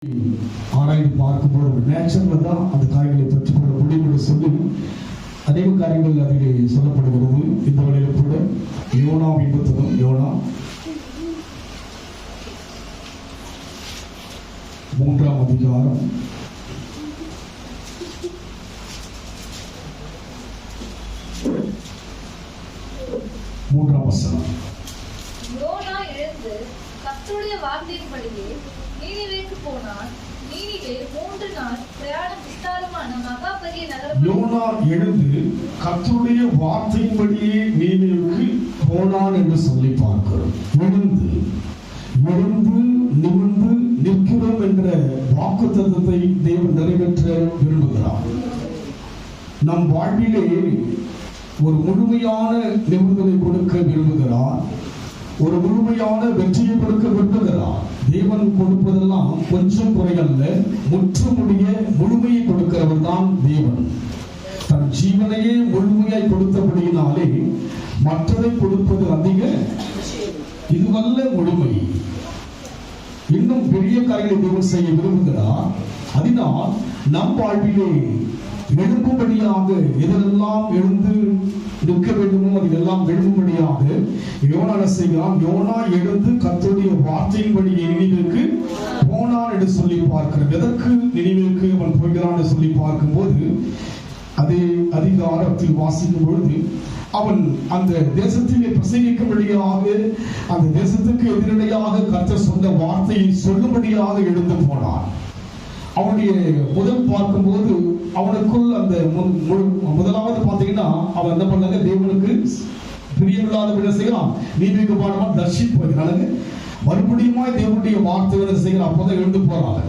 ஆராய்ந்து பார்க்கும்போது நேச்சுரல தான் அந்த காரியங்களை பெற்றுக்கொள்ள முடியும் சொல்லி அநேக காரியங்கள் அதிலே சொல்லப்படுகிறது. இந்த வழியில் கூட யோனாவின் புத்தகம் யோனா 3ஆம் அதிகாரம் 3ஆம் வசனம். யோனா எழுந்து கர்த்தருடைய வார்த்தையின்படியே நீனிவேக்கு போனான். நீனிவே 3 நாள் பிரயாணம் விஸ்தாரமான மகா பெரிய நகரம். யோனா எழுந்து கர்த்தருடைய வார்த்தையின்படியே நீனிவேக்கு போனான் என்று சொல்லி பார்க்கிறோம். எழுந்து நிமிர்ந்து நிற்கிறோம் என்ற வாக்குத்தத்தத்தை தேவன் நிறைவேற்ற விரும்புகிறார். நம் வாழ்விலே ஒரு முழுமையான நிமிர்தலை கொடுக்க விரும்புகிறார். ஒரு முழுமையான வெற்றியை கொடுக்க விரும்புகிறார். தேவன் கொடுப்பதெல்லாம் கொஞ்சம் குறையல்ல, முற்றுமுடிய முழுமையை கொடுக்கிறவர் தான் தேவன். தன் ஜீவனையே முழுமையாய் கொடுத்தபடியினாலே மற்றதை கொடுப்பது அதிக இதுவல்ல முழுமை. இன்னும் பெரிய காரியங்களை தேவன் செய்ய விரும்புகிறார். அதனால் நம் வாழ்விலே எழும்பும்படியாக எதெல்லாம் எழுந்து நிற்க வேண்டுமோ அதெல்லாம் எழும்பும்படியாக யோனா செய்கிறான். யோனா எழுந்து கர்த்தருடைய வார்த்தையின்படி நினிவேக்கு போனான் என்று சொல்லி பார்க்கிறோம். எதற்கு நினிவேக்கு அவன் போகிறான் என்று சொல்லி பார்க்கும்போது அதே அதிகாரத்தில் வாசிக்கும் பொழுது அவன் அந்த தேசத்திலே பிரசங்கிக்கும்படியாக அந்த தேசத்துக்கு எதிரடையாக கர்த்தர் சொன்ன வார்த்தையை சொல்லும்படியாக எழுந்து போனான். அவனுடைய முதல் பார்க்கும்போது அவனுக்குள் அந்த முதலாவது பார்த்தீங்கன்னா அவன் என்ன பண்ணாங்க, தேவனுக்கு பிரியமில்லாத விட செய்யலாம் நீதிக்கு பாடமா தர்ஷிப்பாங்க. மறுபடியும் தேவனுடைய வார்த்தை செய்யலாம். அப்போதான் எழுந்து போறாங்க.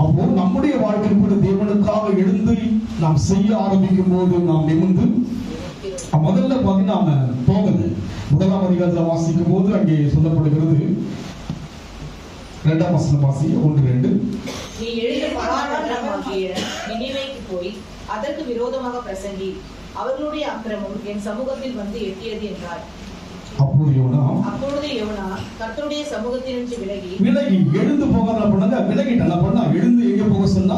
அப்போ நம்முடைய வாழ்க்கையில் கூட தேவனுக்காக எழுந்து நாம் செய்ய ஆரம்பிக்கும் போது நாம் நிமிர்ந்து முதல்ல பார்த்தீங்கன்னா நாம போகல. 1ஆம் அதிகாரத்தில் வாசிக்கும் போது அங்கே சொல்லப்படுகிறது 2ஆம் வசனம் வாசி 1-2. நீ எழுந்து பராக்கிரமமாகிய நினிவேக்கு போய் அதற்கு விரோதமாக பிரசங்கி, அவர்களுடைய அக்கிரமம் என் சமூகத்தில் வந்து எட்டியது என்றார். அப்பொழுது யோனா கர்த்தருடைய சமூகத்திலிருந்து விலகி எழுந்து போகாத பண்ணாங்க. விலகிட்டான். பண்ணா எழுந்து எங்க போக சொன்னா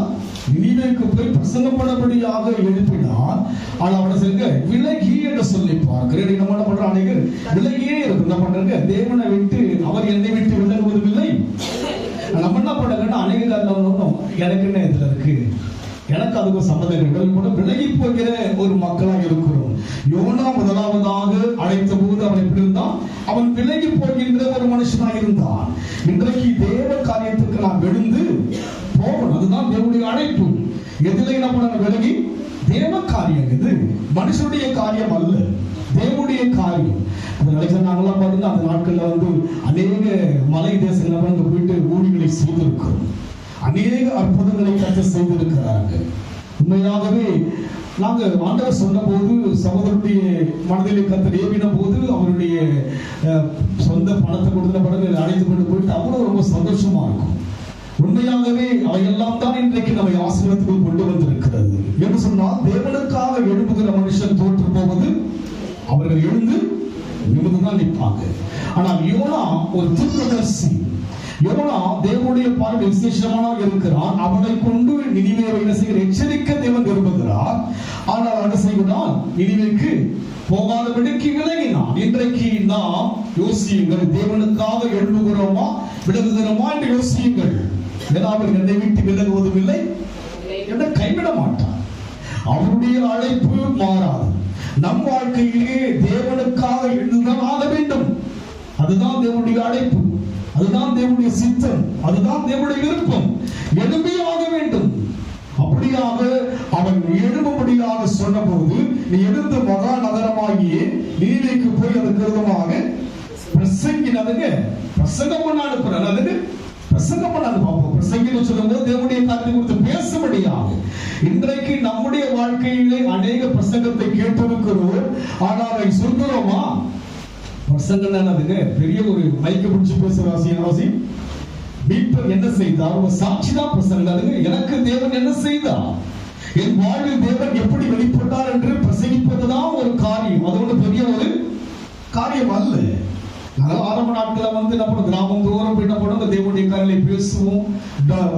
நினிவேக்கு போய் பிரசங்கப்படபடியாக எழுப்பினான். ஆனா அவனை சொல்லுங்க விலகி என்று சொல்லி பார்க்கிறேன். நம்ம என்ன பண்றோம், அனைவர் விலகியே இருக்கு. என்ன பண்றாங்க, தேவனை விட்டு அவர் என்னை விட்டு விலகுவதில்லை. நம்ம என்ன பண்றாங்கன்னா அநேக காரணம் எனக்கு என்ன இதுல இருக்கு, எனக்கு அதுக்கு சம்மதங்கள் கூட விலகி போகிற ஒரு மக்களாக இருக்கிறோம். யோனா முதலாவதாக அழைத்த போது அவன் எப்படி இருந்தான், அவன் விலகி போகின்ற ஒரு மனுஷனாக இருந்தான். இன்றைக்கு தேவ காரியத்துக்கு நாம் எழுந்து போகணும். அதுதான் தேவனுடைய அழைப்பு. எதிலே என்ன பண்ண விலகி, தேவ காரியம் இது மனுஷனுடைய காரியம் அல்ல, தேவனுடைய காரியம். அந்த நிலைச்ச நாங்களாம் பார்த்தீங்கன்னா அந்த நாட்கள்ல வந்து அநேக மலை தேசங்கள் போயிட்டு ஊழிகளை செய்திருக்கிறோம். அநேக அற்புதங்களை கர்த்தர் செய்திருக்கிறார்கள். உண்மையாகவே நாங்கள் ஆண்டவர் சொன்ன போது சகோதரருடைய மனதிலே கர்த்தர் ஏவின போது அவருடைய சொந்த பணத்தை கொடுத்த படங்களை அழைத்து கொண்டு போயிட்டு அவ்வளவு ரொம்ப சந்தோஷமா இருக்கும். உண்மையாகவே அவையெல்லாம் தான் இன்றைக்கு நம்மை ஆசீர்வாதத்துக்கு கொண்டு வந்திருக்கிறது. என்று சொன்னால் தேவனுக்காக எழுப்புகிற மனுஷன் தோற்று போவது, அவர்கள் எழுந்து நிமிர்ந்துதான் நிற்பாங்க. ஆனால் யோனா ஒரு தீர்க்கதரிசி. யோனா தேவனுடைய பார்வை விசேஷமானவராக இருக்கிறான். அவனை கொண்டு நினிவேவை எச்சரிக்க தேவன் விரும்புகிறார். ஆனால் என்ன செய்கிறான், நினிவேக்கு போகாதபடிக்கு விலகினான். இன்றைக்கு நாம் யோசியுங்கள், தேவனுக்காக எழுப்புகிறோமா விலகுகிறோமா என்று யோசியுங்கள். அவர் என்னை விட்டு விலகுவதும் இல்லை, என்னை கைவிட மாட்டார். அவருடைய அழைப்பு மாறாது. நம் வாழ்க்கையிலே தேவனுக்காக எழுந்துதான் ஆக வேண்டும். அதுதான் தேவனுடைய அழைப்பு, அதுதான் தேவனுடைய சித்தம், அதுதான் தேவனுடைய விருப்பம். எழும்பி ஆக வேண்டும். அப்படியாக அவன் எழும்படியாக சொன்ன போது நீ எழுந்த மகா நகரமாகிய நீதிக்கு போய் அதுக்கு விரோதமாக பிரசங்கினதுங்க பிரசங்கம் பண்ண அனுப்புறாங்க. பிரசங்கம் பண்ண பார்ப்போம். பிரசங்கின்னு சொல்லும்போது தேவனுடைய காரியத்தை குறித்து பேசும்படியாக. இன்றைக்கு நம்முடைய வாழ்க்கையிலே அநேக பிரசங்கத்தை கேட்டிருக்கிறோம். ஆனால் அதை சொல்கிறோமா? பிரசங்கம் தானதுங்க பெரிய ஒரு மைக்க பிடிச்சு பேசுற அவசியம். மீட்பர் என்ன செய்தார், ஒரு சாட்சி தான் பிரசங்கம். எனக்கு தேவன் என்ன செய்தார், என் வாழ்வில் தேவன் எப்படி வெளிப்பட்டார் என்று பிரசங்கிப்பதுதான் ஒரு காரியம். அது ஒன்று பெரிய ஒரு காரியம் அல்ல. அதனால ஆரம்ப நாட்களை வந்து நம்ம கிராமம் தோறும் போய் என்ன பண்ணுங்க, தேவனுடைய காரியங்களை பேசுவோம்,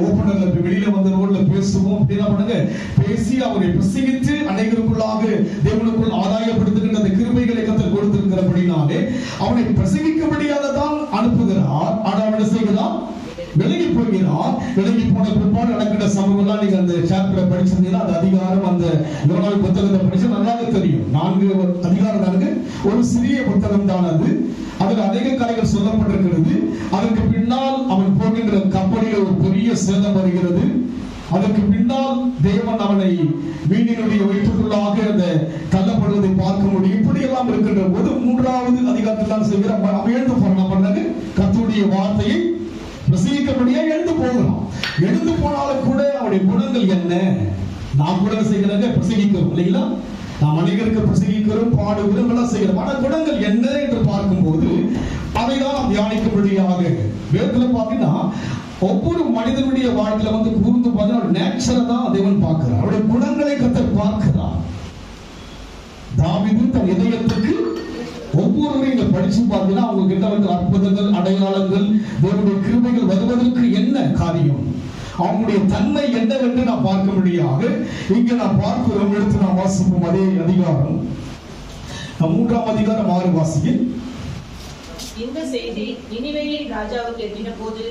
ஓப்பனர்ல வெளியில வந்து ரோட்ல பேசுவோம், அப்படி என்ன பண்ணுங்க, பேசி அவரை பிரசங்கித்து அனைவருக்குள்ளாக தேவனுக்குள் ஆதாயப்படுத்துகின்ற அந்த கிருபைகளை கர்த்தர் கொடுத்திருக்கிறபடினாலே அவனை பிரசங்கிக்கும்படியாக தான் அனுப்புகிறார். ஆனால் அவனை செய்கிறான், விலகி போகிறான். விலகி போன பிற்பாடு நடக்கிற சம்பவம் நீங்க அந்த சாப்டரை படிச்சிருந்தீங்கன்னா அந்த அதிகாரம், அந்த யோனாவின் புத்தகத்தை படிச்சா நல்லாவே தெரியும். 4 அதிகாரம் தானுங்க, ஒரு சிறிய புத்தகம் தான் அது. அதில் அநேக காரியங்கள் சொல்லப்பட்டிருக்கிறது. அதற்கு பின்னால் அவன் போகின்ற கப்பலில் ஒரு பெரிய சேதம் வருகிறது. அதற்கு பின்னால் தேவன் அவனை மீனினுடைய வயிற்றுக்குள்ளாக அந்த தள்ளப்படுவதை பார்க்க முடியும். இப்படி எல்லாம் இருக்கின்ற போது 3வது அதிகாரத்தில் தான் செய்கிற அவன் எழுந்து பண்ண கர்த்தருடைய வார்த்தையை பிரசங்கிக்கபடியா எழுந்து போகலாம். எழுந்து போனாலும் கூட அவருடைய குணங்கள் என்ன, நாம் கூட செய்கிறாங்க, பிரசங்கிக்கிறோம் இல்லைங்களா, நாம் அநேகருக்கு பிரசங்கிக்கிறோம், பாடுகிறோம், எல்லாம் செய்கிறோம். ஆனால் குணங்கள் என்ன என்று பார்க்கும்போது அதைதான் நாம் தியானிக்கும்படியாக வேதத்தில் பார்த்தீங்கன்னா ஒவ்வொரு மனிதனுடைய வாழ்க்கையில வந்து கூர்ந்து பார்த்தீங்கன்னா நேச்சரை தான் தேவன் பார்க்கிறார், அவருடைய குணங்களை கர்த்தர் பார்க்கிறார். தாவீது தன் இதயத்துக்கு ஒவ்வொருவரையும் இங்க படிச்சு பார்த்தீங்கன்னா அவங்க கிட்ட வந்து அற்புதங்கள், அடையாளங்கள், தேவனுடைய கிருபைகள் வருவதற்கு என்ன காரியம், அவங்களுடைய தன்மை என்னவென்று நாம் பார்க்க முடியாது. இங்க நாம் பார்க்கிறோம், எடுத்து நாம் வாசிப்போம் அதே அதிகாரம் 3ஆம் அதிகாரம் 6 வாசியில். இந்த செய்தி நினிவேயின் ராஜாவுக்கு எட்டின போது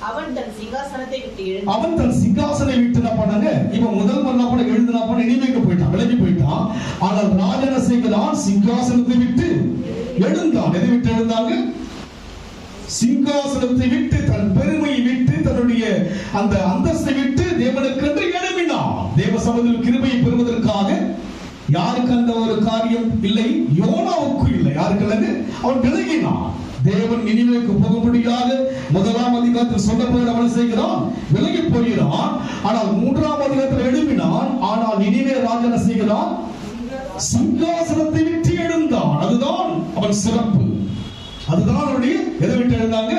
அவன் தன் சிங்காசனத்தை விட்டு எழுந்து, அவன் தன் சிங்காசனை விட்டு என்ன பண்ணாங்க, இவன் முதல் மரணம் கூட எழுதுனா பண்ண நினைவுக்கு போயிட்டான், விலகி போயிட்டான். ஆனால் ராஜன செய்கிறான், சிங்காசனத்தை விட்டு எழுந்தான். எதை விட்டு எழுந்தாங்க? சிங்காசனத்தை விட்டு, தன் பெருமையை விட்டு, தன்னுடைய அந்த அந்தஸ்தை விட்டு தேவனுக்கென்று எழுப்பினான். தேவ சமூகத்தில் கிருபையை பெறுவதற்காக. யாருக்கு அந்த ஒரு காரியம் இல்லை? யோனாவுக்கு இல்லை. யாருக்கு இல்லைங்க? அவன் விலகினான். தேவன் நினிவேக்கு போகும்படியாக 1ஆம் அதிகாரத்தில் சொன்னபோது அவன் செய்கிறான், விலகி போகிறான். ஆனால் 3ஆம் அதிகாரத்தில் எழுப்பினான். ஆனால் நினிவே ராஜா செய்கிறான், சிங்காசனத்தை விட்டு எழுந்தான். அதுதான் அவன் சிறப்பு. அதுதான் அவனுடைய. எதை விட்டு எழுந்தாங்க?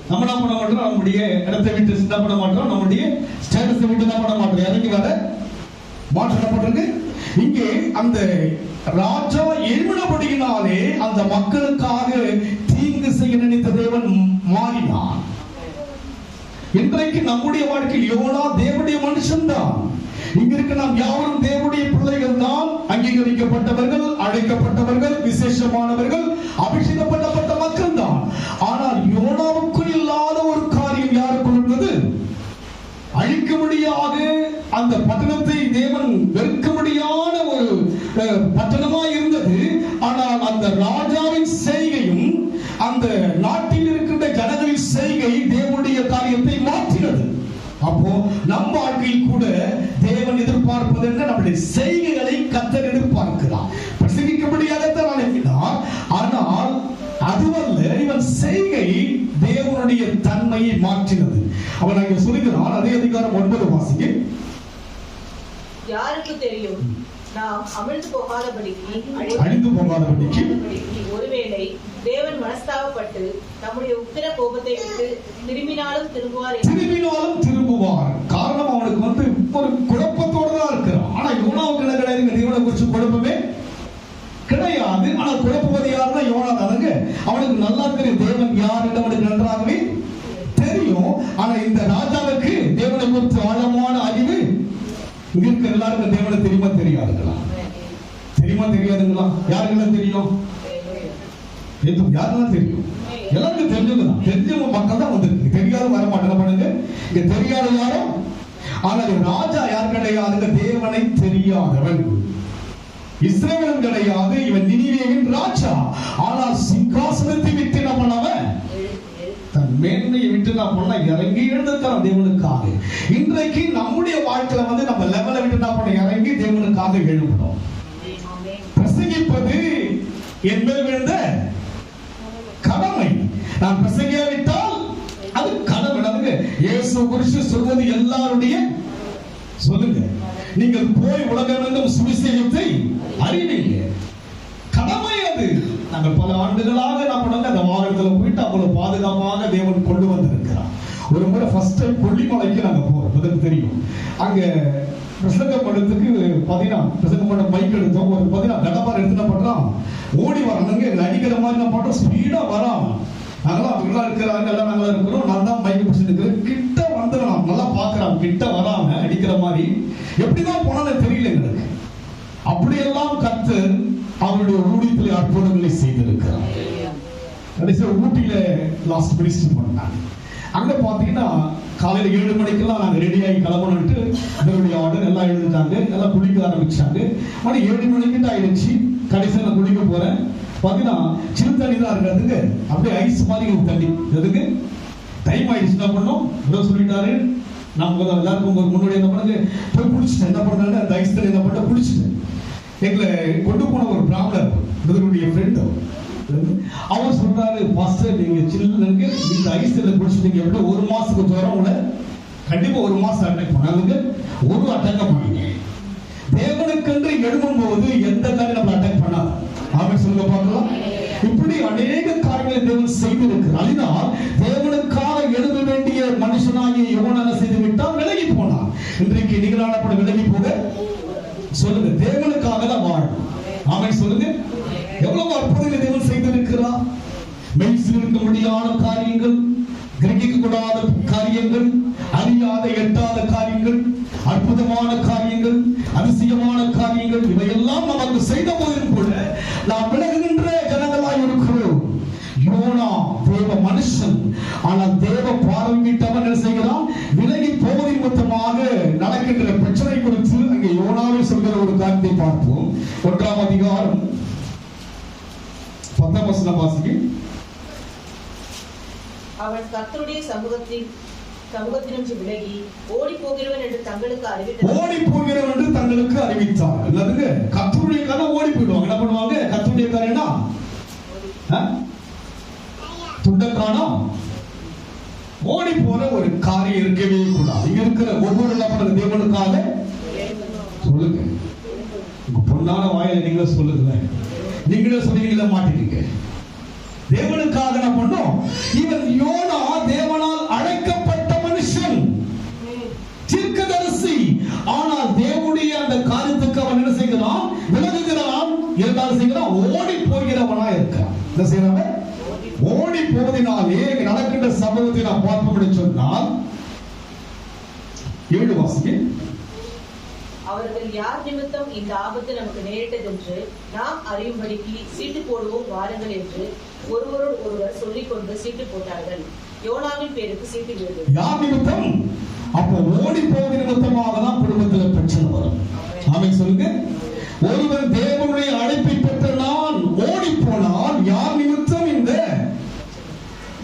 நம்ம என்ன பண்ண மாட்டோம், நம்முடைய இடத்தை விட்டு என்ன பண்ண மாட்டோம், நம்முடைய ஸ்டேட்டஸை விட்டு என்ன பண்ண மாட்டோம், இறங்கி வர மாற்றப்பட்டிருக்கு. இங்கே அந்த ராஜா எழுப்பினபடியினாலே அந்த மக்களுக்காக தீங்கு செய்ய நினைத்த தேவன் மாறினான். இன்றைக்கு நம்முடைய வாழ்க்கையில் யோனா தேவனுடைய மனுஷன் தான். இங்க இருக்க நாம் யாவரும் தேவனுடைய பிள்ளைகள் தான், அங்கீகரிக்கப்பட்டவர்கள், அழைக்கப்பட்டவர்கள், விசேஷமானவர்கள், அபிஷேகப்பட்ட மக்கள் தான். ஆனால் யோனாவுக்கு இல்லாத ஒரு காரியம் யாருக்குள் இருந்தது? அழிக்கும்படியாக அந்த பட்டணத்தை தேவன் வெறுக்கும்படியான ஒரு பட்டணமாய் இருந்தது. ஆனால் அந்த ராஜாவின் செய்கையும் அந்த நாட்டில் இருக்கின்ற ஜனங்களின் செய்கை தேவனுடைய காரியத்தை மாற்றினது. அப்போ நம் வாழ்க்கையில் கூட தேவன் எதிர்பார்ப்பது என்ன? நம்முடைய செய்கைகளை கர்த்தர் எதிர்பார்க்கிறார். பிரசங்கிக்கும்படியாகத்தான் அழைக்கிறார். ஆனால் அதுவல்ல, இவன் செய்கை தேவனுடைய தன்மையை மாற்றினது. அவன் அங்கே சொல்லுகிறான், அதே அதிகாரம் 9 வாசிங்க. யாருக்கு தெரியும், நாம் அமிழ்ந்து போகாதபடிக்கு, அழிந்து போகாதபடிக்கு ஒருவேளை தேவன் மனஸ்தாபப்பட்டு நம்முடைய உக்கிர கோபத்தை விட்டு திரும்பினாலும் திரும்புவார். காரணம் அவனுக்கு வந்து ஒரு குழப்பத்தோட தான் இருக்கிறான். ஆனா யோனாவுக்கு என்ன கிடையாது, தேவனை குறிச்சு குழப்பமே கிடையாது. ஆனா குழப்பவது யாருன்னா யோனா தானுங்க. அவனுக்கு நல்லா தெரியும் தேவன் யார் என்று அவனுக்கு நன்றாகவே தெரியும். ஆனா இந்த ராஜாவுக்கு தேவனை குறித்து ஆழமான அறிவு இங்க இருக்க எல்லாருக்கும் தேவனை தெரியுமா தெரியாதுங்களா? தெரியுமா தெரியாதுங்களா? யாருக்கெல்லாம் தெரியும்? யாருக்கெல்லாம் தெரியும்? எல்லாருக்கும் தெரிஞ்சவங்க, தெரிஞ்சவங்க மக்கள் தான் வந்து தெரியாத வர மாட்டேன் பண்ணுங்க. இங்க தெரியாத யாரும். ஆனால் ராஜா யார் கிடையாதுங்க, தேவனை தெரியாதவன். இஸ்ரவேல் கிடையாது, இவன் நினிவேவின் ராஜா. ஆனால் சிங்காசனத்தை விட்டு என்ன பண்ணவன்? தன் மேன்மையை விட்டு நான் பண்ண இறங்கி எழுந்திருக்கிறான் தேவனுக்காக. இன்றைக்கு நம்முடைய வாழ்க்கையில வந்து நம்ம லெவலை விட்டு நான் பண்ண இறங்கி தேவனுக்காக எழுப்பணும். பிரசங்கிப்பது என் மேல் விழுந்த கடமை. நான் பிரசங்கியாவிட்டால் அது கடமை. இயேசு குறித்து சொல்வது எல்லாருடைய சொல்லுங்க, நீங்கள் போய் உலகமெங்கும் சுவிசேஷத்தை அறிவீங்க. கடமை அது. நாங்கள் பல ஆண்டுகளாக நம்ம அந்த வாகனத்தில் போயிட்டு அவ்வளவு பாதுகாப்பாக தேவன் கொண்டு வந்திருக்கிறார். ஒரு முறை ஃபர்ஸ்ட் டைம் கொல்லிமலைக்கு நாங்க போறோம், அதுக்கு தெரியும். அங்க பிரசங்கம் பண்றதுக்கு பாத்தீங்கன்னா பிரசங்கம் பண்ண மைக் எடுத்தோம். ஒரு பாத்தீங்கன்னா கடப்பார் எடுத்து என்ன பண்றான், ஓடி வரானுங்க. எங்களை அடிக்கிற மாதிரி என்ன பண்றோம், ஸ்பீடா வரான். நாங்களாம் அவங்களா இருக்கிறாங்க, எல்லாம் நாங்களா இருக்கிறோம். நான் தான் மைக் பிடிச்சிட்டு இருக்கிறேன். கிட்ட வந்துடுறான், நல்லா பாக்குறான், கிட்ட வராம அடிக்கிற மாதிரி. எப்படிதான் போனாலும் தெரியல எங்களுக்கு. அப்படியெல்லாம் கர்த்தர் அவருடைய ஊழியத்தில் அற்புதங்களை செய்திருக்கிறார். கடைசியா ஊட்டியில லாஸ்ட் மினிஸ்டர் பண்ணாங்க. அங்க பாத்தீங்கன்னா காலையில 7 மணிக்கெல்லாம் நாங்க ரெடியாகி கிளம்பணும்ட்டு இதனுடைய ஆர்டர் எல்லாம் எழுதிட்டாங்க. எல்லாம் குளிக்க ஆரம்பிச்சாங்க. மணி 7 மணிக்கிட்ட ஆயிடுச்சு. கடைசியா நான் குளிக்க போறேன். பாத்தீங்கன்னா சின்ன தண்ணி தான் இருக்கிறதுக்கு அப்படியே ஐஸ் மாதிரி ஒரு தண்ணி. எதுக்கு டைம் ஆயிடுச்சு என்ன பண்ணோம், இவ்வளவு சொல்லிட்டாரு. நம்ம எல்லாருக்கும் ஒரு முன்னாடி என்ன பண்ணுங்க, போய் குளிச்சுட்டேன். என்ன பண்ணாங்க, அந்த ஐஸ் தண்ணி என்ன பண்ண குளிச்சுட்டேன். எங்களை கொண்டு போன ஒரு பிராமணர் இதனுடைய ஃப்ரெண்ட், அவர் சொல்றாரு, பாஸ்டர் நீங்க சில்லுங்க இந்த ஐஸ்ல குடிச்சிட்டீங்க, எப்படி 1 மாசத்துக்கு ஜுரம் உள்ள கண்டிப்பா 1 மாசம் அட்டாக் பண்ணாதுங்க. ஒரு அட்டாக் பண்ணீங்க. தேவனுக்கென்று எழுதும் போது எந்த காரியம் நம்ம அட்டாக் பண்ணாது. ஆமென் சொல்லுங்க பார்க்கலாம். இப்படி அநேக காரியங்களை தேவன் செய்திருக்கிறார். அதனால் தேவனுக்காக எழுத வேண்டிய மனுஷனாகிய யோனா செய்து விட்டால் விலகி போனான். இன்றைக்கு நிகழான படம் விலகி போக சொல்லுங்க, தேவனுக்காக தான் வாழும். ஆமென் சொல்லுங்க. எவ்வளவு அற்புதங்களை தேவன் செய்திருக்கிறார். மெய்சில் இருக்க முடியாத காரியங்கள், கிரகிக்க கூடாத காரியங்கள், அறியாத எட்டாத காரியங்கள், அற்புதமான காரியங்கள், அதிசயமான காரியங்கள், இவையெல்லாம் நமக்கு செய்த போதிலும் கூட நாம் விலகுகின்ற ஜனங்களாய் இருக்கிறோம். யோனா தேவ மனுஷன், ஆனால் தேவ பார்வையிட்டவன் என்ன செய்கிறான், விலகி போவதின் மொத்தமாக நடக்கின்ற பிரச்சனை குறித்து அங்கே யோனாவை சொல்கிற ஒரு காரியத்தை பார்ப்போம். 1ஆம் அதிகாரம் 10ஆம் வசனம் வாசிக்க. அவன் கர்த்தருடைய சமூகத்தினின்று விலகி ஓடி போகிறவன் என்று தங்களுக்கு அறிவித்தார். ஓடி போகிறவன் என்று தங்களுக்கு அறிவித்தார். இல்லதுங்க, கர்த்தருடைய காரணம் ஓடி போயிடுவாங்க. என்ன பண்ணுவாங்க, கர்த்தருடைய காரணம் துண்டக்கானம் ஓடி போன ஒரு காரியம் இருக்கவே கூடாது. இங்க இருக்கிற ஒவ்வொரு நபரும் தேவனுக்காக சொல்லுங்க. உங்க பொன்னான வாயில நீங்களே சொல்லுங்க, நீங்களே சொல்லுவீங்களா மாட்டீங்க. தேவனுக்காக என்ன பண்ணோம். இவன் யோனா தேவனால் அழைக்கப்பட்ட மனுஷன், தீர்க்கதரிசி. ஆனால் தேவனுடைய அந்த காரியத்துக்கு அவன் என்ன செய்கிறான், விலகுகிறான். இரண்டாவது செய்கிறான், ஓடி போகிறவனா இருக்கான். என்ன செய்யறாங்க, ஓடி போவதினாலே நடக்கின்ற சம்பவத்தை நாம் பார்ப்போம் சொன்னால் 7 வாசிக்க. அவர்கள் யார் நிமித்தம் இந்த ஆபத்து நமக்கு நேரிட்டது என்று நாம் அறியும்படிக்கு சீட்டு போடுவோம் வாருங்கள் என்று ஒருவரோடு ஒருவர் சொல்லிக் கொண்டு சீட்டு போட்டார்கள். யோனாவின் பேருக்கு சீட்டு விழுந்தது. யார் நிமித்தம்? அப்போ ஓடி போவதின் நிமித்தமாக தான் குடும்பத்தில் பிரச்சனை வரும். ஆமென் சொல்லுங்க. ஒருவன் தேவனுடைய அழைப்பை பெற்ற நான் ஓடி போனால் யார் நிமித்தம் இந்த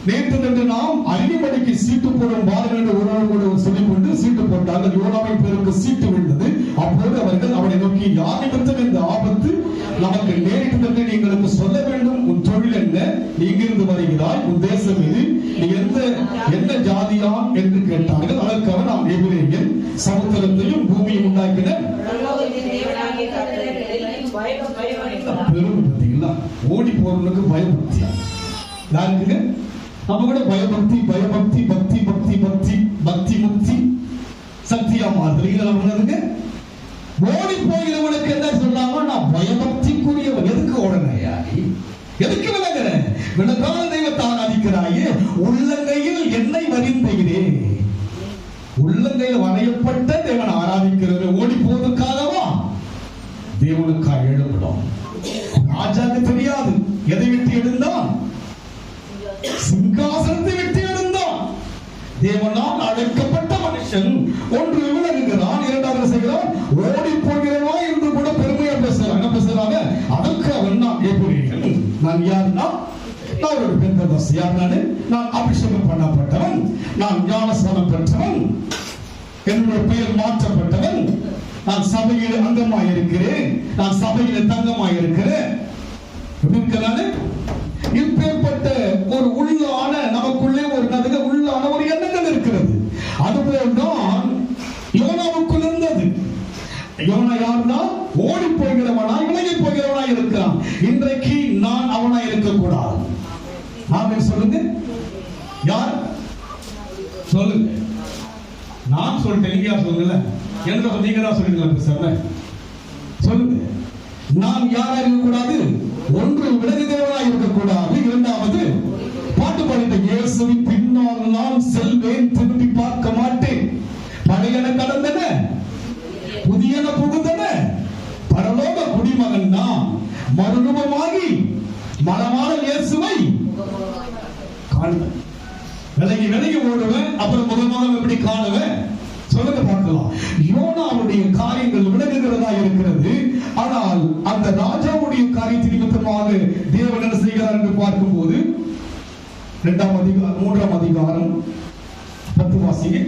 நேற்று என்று நாம் அறிவுபடிக்கு சீட்டு போடும் வாருங்கள் என்று ஒருவரோடு சொல்லிக் கொண்டு சீட்டு போட்டார்கள். யோனாவின் பேருக்கு சீட்டு விழுந்தது. அப்போது அவர்கள் அவனை நோக்கி, யார் நிமித்தம் இந்த ஆபத்து நமக்கு நேரிட்டது என்று எங்களுக்கு சொல்ல வேண்டும். உன் தொழில் என்ன, நீ எங்கிருந்து வருகிறாய், உன் தேசம் இது, நீ என்ன ஜாதியா என்று கேட்டார்கள். அதற்கு அவன், நாம் எபிரேயன், சமுத்திரத்தையும் பூமியை உண்டாக்கின பெரும் பக்திங்களா. ஓடி போறவனுக்கு பயபக்தியா யாருக்குங்க? நம்ம கூட பயபக்தி பயபக்தி பக்தி பக்தி பக்தி பக்தி முக்தி சக்தியா மாறுறீங்க. ஓடி போகிறவனுக்கு என்ன சொல்றாங்க, நான் பயபக்திக்குரியவன். எதுக்கு ஓடனையா, எதுக்கு விலகிற? விலகாத தெய்வத்தை ஆராதிக்கிறாயே, உள்ளங்கையில் என்னை வரிந்தீரே. உள்ளங்கையில் வரையப்பட்ட தேவன் ஆராதிக்கிறது ஓடி போவதற்காகவா? தேவனுக்காக எழுதணும். ராஜாக்கு தெரியாது எதை விட்டு எழுந்தான், சிங்காசனத்தை விட்டு எழுந்தான். தேவனால் அழைக்கப்பட்ட மனுஷன் ஒன்று விலகுகிறான், இரண்டாவது செய்கிறான், ஓடி போகிறவா என்று கூட பெருமையா பேசுறாங்க. என்ன பேசுறாங்க? அதற்கு அவன், நான் எபிரேயன். நான் யாருன்னா, நான் ஒரு பெந்தகோஸ்தே. யார் நானு? நான் அபிஷேகம் பண்ணப்பட்டவன், நான் ஞானஸ்நானம் பெற்றவன், என்னுடைய பெயர் மாற்றப்பட்டவன், நான் சபையில் அங்கமாய் இருக்கிறேன், நான் சபையில் தங்கமாய் இருக்கிறேன். இப்பேற்பட்ட ஒரு உள்ளான நமக்குள்ளே ஒரு உள்ளான ஒரு எண்ணங்கள் இருக்கிறது. அதுபோல்தான் யோனாவுக்குள் இருந்தது. யோனா யாருன்னா, ஓடி போகிறவனா விலகி போகிறவனா இருக்கிறான். இன்றைக்கு நான் அவனா இருக்கக்கூடாது. ஆமென் சொல்லுங்க. யார் சொல்லுங்க? நான் சொல்லிட்டேன், நீங்க யார் சொல்லுங்க. என்ன நீங்க தான் சொல்லிக்கலாம் சார், சொல்லுங்க. நாம் யாரா இருக்கக்கூடாது? ஒன்று விலகு தேவனாய் இருக்கக்கூடாது. இரண்டாவது பாட்டு பாடிட்ட இயேசுவின் பின்னால் நான் செல்வேன், திரும்பி பார்க்க மாட்டேன். பழையன கடந்தன, புதியன புகுந்தன, பரலோக குடிமகன் நான் மறுரூபமாகி மனமான இயேசுவை காணுவேன். விலகி விலகி ஓடுவேன், அப்புறம் முகமாக எப்படி காணுவேன்? சொல்லுங்க பார்க்கலாம். யோனாவுடைய காரியங்கள் விலகுகிறதா இருக்கிறது. ஆனால் அந்த ராஜாவுடைய காரியத்தின் நிமித்தமாக தேவன் என்ன செய்கிறார் என்று பார்க்கும்போது 3ஆம் அதிகாரம் 10 வாசிங்க.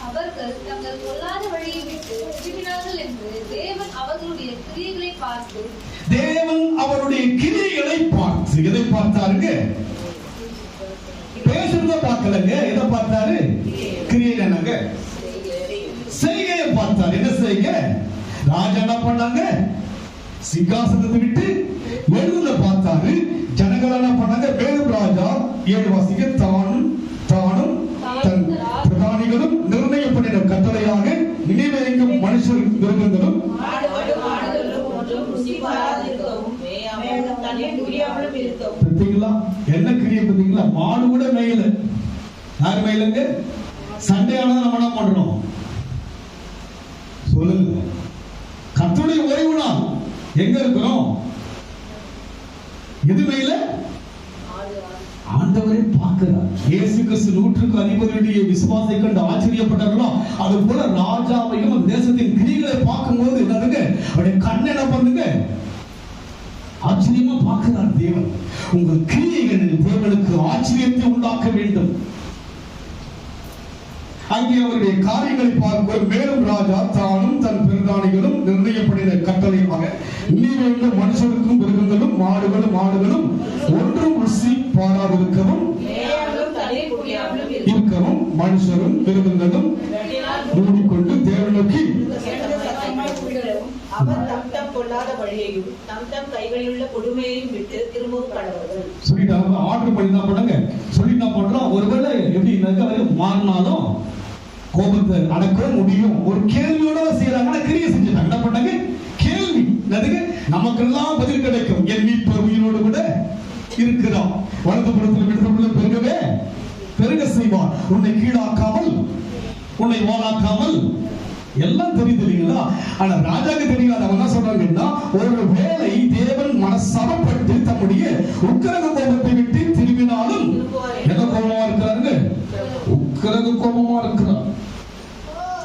அவர்கள் தங்கள் பொல்லாத வழியை விட்டு திரும்பினார்கள் என்று தேவன் அவர்களுடைய கிரியைகளை பார்த்து எதை பார்த்தாருங்க? பேசுறத பார்க்கலங்க. எதை பார்த்தாரு? கிரியை என்னங்க? செய்கையை பார்த்தார். என்ன செய்க? ராஜா என்ன பண்ணாங்க? சிங்காசனத்தை விட்டு எழுத பார்த்தாரு. ஜனங்கள் என்ன பண்ணாங்க? வேறு ராஜா 7 வாசிக்க தானும் தன் பிரதானிகளும் நிர்ணயப்பட்ட கட்டளையாக நினைவேங்கும் மனுஷர் மிருகங்களும் பார்த்தீங்களா? என்ன கிரியை பார்த்தீங்களா? மாடு கூட மேயல. யாரு மேயலங்க? சண்டே ஆனா நம்ம என்ன பண்றோம்? சொல்லுங்க. கர்த்தருடைய ஓய்வு நாள் எங்க இருக்கிறோம்? எது மேல? ஆண்டவரை பார்க்கிறார். இயேசு கிறிஸ்து 100க்கு அதிபதியுடைய விசுவாசத்தை கண்டு ஆச்சரியப்பட்டார்களோ அது போல ராஜாவையும் அந்த தேசத்தின் கிரிகளை பார்க்கும்போது என்னதுங்க? அவருடைய கண் என்ன பண்ணுங்க? ஆச்சரியமா பார்க்கிறார் தேவன். உங்கள் கிரியைகளில் தேவனுக்கு ஆச்சரியத்தை உண்டாக்க வேண்டும். அங்கே அவருடைய காரியங்களை பார்க்க மேலும் ராஜா தானும் தன் பிரதானிகளும் நிர்ணயப்படின கட்டளையாக நினைவேங்கும் மனுஷருக்கும் மிருகங்களும் மாடுகளும் ஒன்றும் ருசி பாராதிருக்கவும் இருக்கவும் மனுஷரும் மிருகங்களும் மூடிக்கொண்டு தேவன் நோக்கி அவர் தம் கொள்ளாத வழியையும் தம் கைகளிலுள்ள கொடுமையையும் விட்டு திரும்பவும் கடவுள் சொல்லிட்டாங்க. ஆர்டர் பண்ணி தான் பண்ணுங்க சொல்லி நான் பண்றோம். ஒருவேளை எப்படி மாறினாலும் கோபத்தை அடக்க முடியும். ஒரு கேள்வியோட செய்யறாங்க, கிரியை செஞ்சுட்டாங்க. என்ன பண்ணாங்க? கேள்வி. நமக்கெல்லாம் பதில் கிடைக்கும். என் மீட்பர் உயிரோடு கூட இருக்கிறான். வலதுபுறத்தில் விடுதலை பெருக செய்வான். உன்னை கீழாக்காமல் உன்னை வாழாக்காமல் எல்லாம் தெரியுதுங்களா? ஆனா ராஜாக்கு தெரியாது. அவங்க என்ன சொல்றாங்கன்னா, ஒரு வேளை தேவன் மனசமப்பட்டு தம்முடைய உக்கிரக கோபத்தை விட்டு திரும்பினாலும் என்ன கோபமா இருக்கிறாங்க? உக்கிரக கோபமா இருக்கிறார்.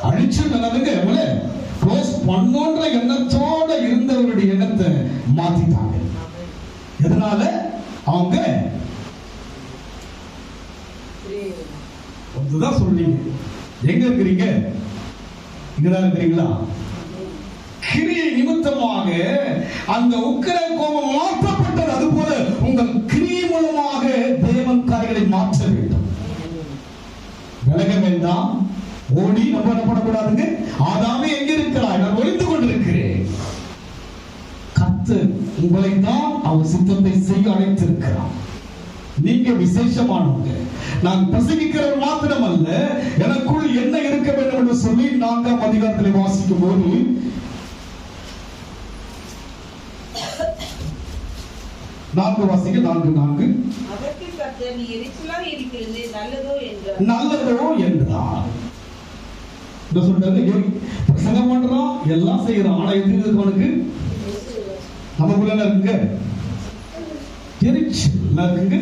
அழிச்சு நல்லதுங்க க்ளோஸ் பண்ணோன்ற எண்ணத்தோட இருந்தவருடைய எண்ணத்தை மாத்திட்டாங்க. எதனால? அவங்க ஒன்றுதான் சொல்றீங்க. எங்க இருக்கிறீங்க? இங்கதான் இருக்கிறீங்களா? கிரியை நிமித்தமாக அந்த உக்கிர கோபம் மாற்றப்பட்டது. அதுபோல உங்கள் கிரியை மூலமாக தேவன் காரியங்களை மாற்ற வேண்டும். விலக வேண்டாம், ஓடி நம்ம என்ன பண்ணக்கூடாதுங்க. ஆதாமே எங்க இருக்கிறாய்? நான் ஒளிந்து கொண்டிருக்கிறேன். கர்த்தர் உங்களை தான் அவர் சித்தத்தை செய்ய அழைத்திருக்கிறார். நீங்க விசேஷமானவங்க. நான் பிரசங்கிக்கிறவர் மாத்திரம் அல்ல, எனக்குள் என்ன இருக்க வேண்டும் என்று சொல்லி 4ஆம் அதிகாரத்தில் வாசிக்கும் போது 4 வாசிக்க 4:4 அதற்கு கர்த்தர் நீ எரிச்சலாக இருக்கிறது நல்லதோ என்றார். என்ன சொல்றாரு? பிரசங்கம் பண்றான், எல்லாம் செய்யறான். ஆனா எது இருக்கு அவனுக்கு? நமக்குள்ள இருக்குங்க எரிச்சல் இருக்குங்க.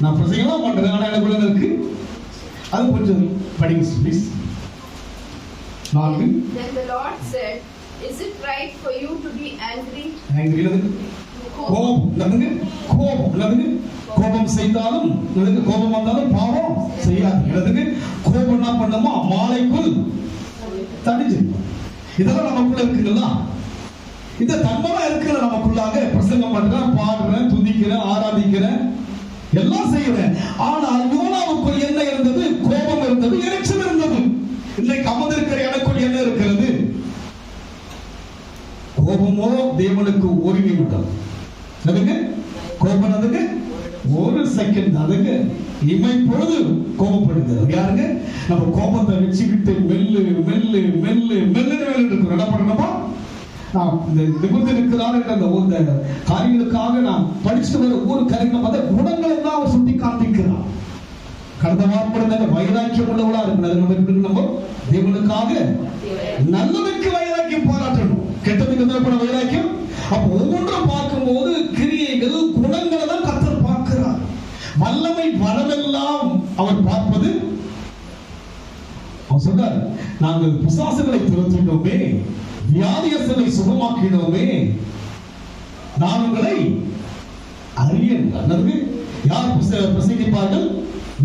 நான் பிரசங்கம்லாம் பண்றேன், ஆனா எனக்குள்ள இருக்கு. அது கொஞ்சம் படிங்க please. 4 Then the Lord said, is it right for you to be angry? angry கோபம் செய்தாலும் கோபம் வந்தாலும் பாவம் செய்யாது. கோபம் என்ன பண்ணமா மாலைக்குள் தடிச்சு. இதெல்லாம் நமக்குள்ள இருக்குங்களா? இந்த தன்மைலாம் இருக்கிற நமக்குள்ளாக பிரசங்கம் பண்றேன், பாடுறேன், துதிக்கிறேன், ஆராதிக்கிறேன், எல்லாம் செய்யறேன். ஆனால் யோனாவுக்குள் என்ன இருந்தது? கோபம் இருந்தது, எரிச்சல் இருந்தது. இன்னைக்கு அமர்ந்திருக்கிற எனக்குள் என்ன இருக்கிறது? கோபமோ தேவனுக்கு ஒரு நிமிடம். அதுங்க கோபம், அதுங்க ஒரு செகண்ட், அதுங்க இமைப்பொழுது கோபப்படுகிறது. யாருங்க? நம்ம கோபத்தை வச்சுக்கிட்டு மெல்லு மெல்லு மெல்லு மெல்லு இருக்கிறோம். என்ன பண்ணணுமா? நான் இந்த நிபுணர் இருக்கிறார் என்ற அந்த காரியங்களுக்காக நான் படிச்சுட்டு வர ஒவ்வொரு காரியம் பார்த்த குணங்களை தான் அவர் சுட்டி காண்பிக்கிறார். கடந்த வாரம் வைராக்கியம் உள்ளவளா இருக்கிறது. நம்ம தேவனுக்காக நல்லதுக்கு வைராக்கியம் பாராட்டணும், கெட்டதுக்கு எதிரான வைராக்கியம். அப்ப ஒவ்வொன்றும் பார்க்கும்போது கிரியைகள் குணங்களை தான் கர்த்தர் பார்க்கிறார். வல்லமை வரவெல்லாம் அவர் பார்ப்பது. அவர் சொல்றார், நாங்கள் பிசாசுகளை துரத்தினோமே, வியாதியஸ்தரை சுகமாக்கினோமே, நான் உங்களை அறியேன். யார் பிரசங்கிப்பார்கள்?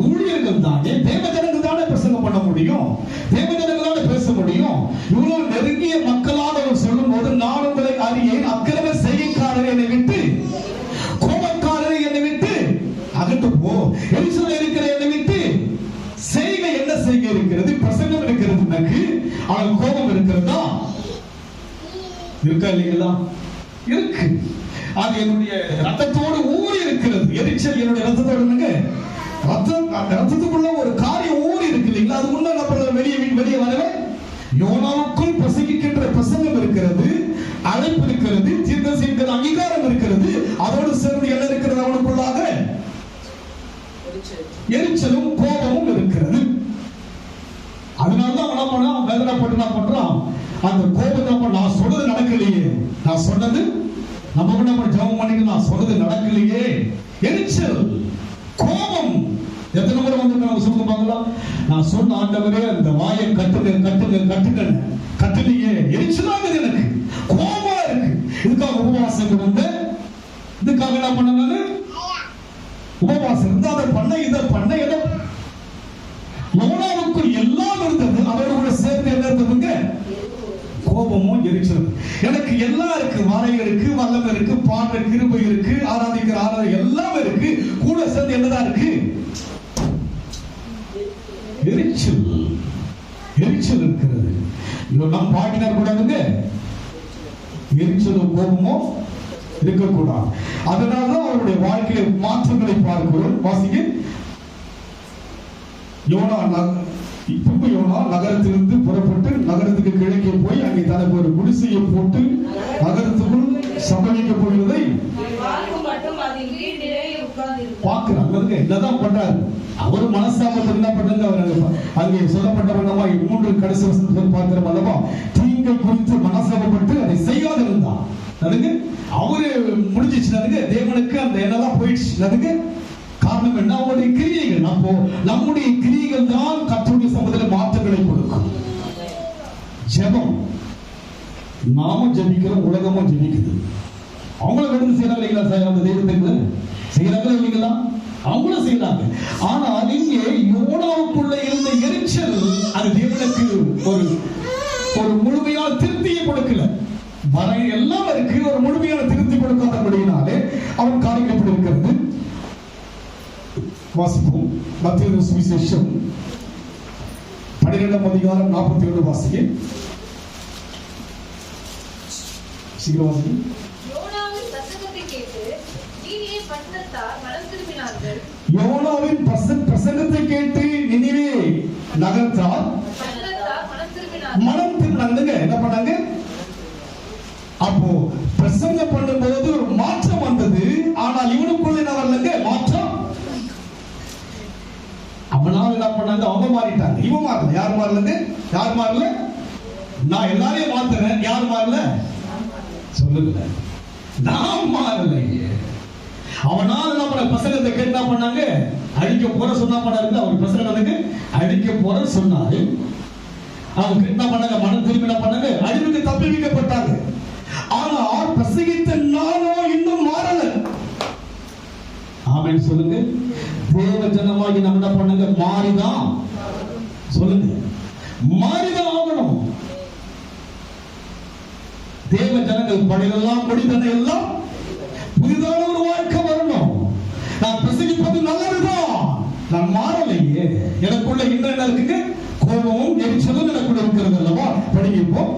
ஊழியர்கள் தானே, தேவஜனங்கள் தானே பிரசங்கம் பண்ண முடியும், தேவஜனங்கள் தானே பேச முடியும். இவ்வளவு நெருங்கிய மக்களால் அவர் சொல்லும் போது, நான் உங்களை அறியேன், அக்கிரம செய்கைக்காரரை என்னை விட்டு, கோபக்காரரை என்னை விட்டு அகன்று போ, எரிச்சல் இருக்கிற என்னை விட்டு. செய்கை என்ன செய்கை இருக்கிறது? பிரசங்கம் இருக்கிறது எனக்கு, ஆனால் கோபம் இருக்கிறதா? இருக்கா இல்லைங்களா? இருக்கு. அது என்னுடைய ரத்தத்தோடு ஊறி இருக்கிறது. எரிச்சல் என்னுடைய ரத்தத்தோடு ரத்தத்துக்குள்ள ஒரு காரியம் ஊறி இருக்கு இல்லைங்களா? அது முன்ன வெளியே வரவே. யோனாவுக்குள் பிரசங்கிக்கின்ற பிரசங்கம் இருக்கிறது, அழைப்பு இருக்கிறது, தீர்க்கதரிசிக்கு அங்கீகாரம் இருக்கிறது. அதோடு சேர்ந்து என்ன இருக்கிறது? அவனுக்குள்ளாக எரிச்சலும் கோபமும் இருக்கிறது. அதனாலதான் அவன் பண்ணா வேதனைப்பட்டு என்ன பண்றான்? அந்த கோபத்தை நான் சொன்னது நடக்கலையே, நான் சொன்னது நம்ம ஜெபம் பண்ணி நான் சொன்னது நடக்கலையே. எரிச்சல், கோபம். எத்தனை முறை வந்து நம்ம சொல்லுங்க பார்க்கலாம், நான் சொன்ன ஆண்டவரே அந்த வாயை கட்டுங்க கட்டுங்க கட்டுங்க, கட்டலையே. எரிச்சலாகுது, எனக்கு கோபமா இருக்கு. இதுக்காக உபவாசம் இருந்து, இதுக்காக என்ன பண்ண? உபவாசம் இருந்தா அதை பண்ண, இதை பண்ண, எதை. யோனாவுக்குள் எல்லாம் இருந்தது, அவரோட சேர்ந்து என்ன இருந்ததுங்க? கோபமும் எரிச்சலும். எனக்கு எல்லாம் இருக்கு, வாரை இருக்கு, வல்லம் இருக்கு, பாடுற கிருபை இருக்கு, ஆராதிக்கிற ஆராதனை எல்லாம் இருக்கு, கூட சேர்ந்து என்னதான் இருக்கு? எரிச்சல். எரிச்சல் இருக்கிறது. நாம் பாடினார் கூடாதுங்க, எரிச்சலும் கோபமும் இருக்கக்கூடாது. அதனாலதான் அவருடைய வாழ்க்கையில மாற்றங்களை பார்க்கிறோம். வாசிக்க, யோனா நகரத்திலிருந்து புறப்பட்டு நகரத்துக்கு கிழக்கே போய் அங்கே தனக்கு ஒரு குடிசையை போட்டு நகரத்துக்குள் சம்பளிக்க போகிறதை பார்க்கிறாங்க. என்னதான் பண்றாரு அவர்? மனசாபத்தை என்ன பண்றாங்க? அவர் அங்கே சொல்லப்பட்டவண்ணமா 3 கடைசி வசனத்தில் பார்க்கிறோம் அல்லவா? தீங்கை குறித்து மனசாபப்பட்டு அதை செய்யாத இருந்தான். அதுக்கு அவரு முடிஞ்சிச்சு. தேவனுக்கு அந்த என்னதான் போயிடுச்சு. காரணம் என்ன? அவருடைய கிரியைகள். நம்முடைய கிரியைகள் தான் கர்த்தருடைய சமூகத்தில் மாற்றங்களை கொடுக்கும். ஜெபம், நாமும் ஜெபிக்கிறோம், உலகமும் ஜெபிக்குது. அவங்களும் விடுந்து செய்யறாங்க இல்லைங்களா? அந்த தெய்வத்துக்கு செய்யறாங்களா இல்லைங்களா? அவங்களும் செய்யறாங்க. ஆனால் இங்கே யோனாவுக்குள்ள இருந்த எரிச்சல் அது தேவனுக்கு ஒரு முழுமையான திருப்தியை கொடுக்கல. வர எல்லாம் இருக்கு, ஒரு முழுமையான திருப்தி கொடுக்காதபடியினாலே அவன் காரியப்பட்டு இருக்கிறது. வாசிப்போம். மத்தேயு சுவிசேஷம் 12ஆம் அதிகாரம் 41 வாசிக்க. சீக்கிரம் வாசிக்க. யோனாவின் பிரசங்கத்தை கேட்டு நினிவே பட்டணத்தார் மனம் திரும்பினார்கள். யோனாவின் பிரசங்கத்தை கேட்டு நினிவே நகரத்தார் மனம் திரும்பினாங்க. என்ன பண்ணாங்க? அப்போ பிரசங்கம் பண்ணும்போது ஒரு மாற்றம் வந்தது. ஆனால் இவனுக்குள்ள என்ன வரலங்க? மாற்றம். அவனால என்ன பண்ணாங்க? அவங்க மாறிட்டாங்க, இவன் மாறல. யார் மாறல? யார் மாறல? நான் எல்லாரையும் மாத்துறேன். யார் மாறல? சொல்லுங்க. நான் மாறலையே. அவனால என்ன பண்ண? பிரசங்கத்தை கேட்டு என்ன பண்ணாங்க? அடிக்க போற சொன்னா பண்ணாரு. அவர் பிரசங்கத்துக்கு அடிக்க போற சொன்னாரு. அவங்க என்ன பண்ணாங்க? மனம் திரும்பி என்ன பண்ணாங்க? அழிவுக்கு தப்பி வைக்கப்பட்டாங்க. ஆனால் பிரசங்கித்த நானோ இன்னும் மாறல. ஆமென் சொல்லுங்க. தேவ ஜனமாகி நம்ம என்ன பண்ணுங்க? மாறிதான். சொல்லுங்க, மாறிதான் ஆகணும். தேவ ஜனங்கள் படையெல்லாம் முடிந்தன, எல்லாம் புதிதான ஒரு வாழ்க்கை வரணும். நான் பிரசங்கிப்பது நல்லதுதான், நான் மாறலையே. எனக்குள்ள இன்னும் என்ன இருக்குங்க? கோபமும் எரிச்சலும் எனக்குள்ள இருக்கிறது அல்லவா? படிப்போம்.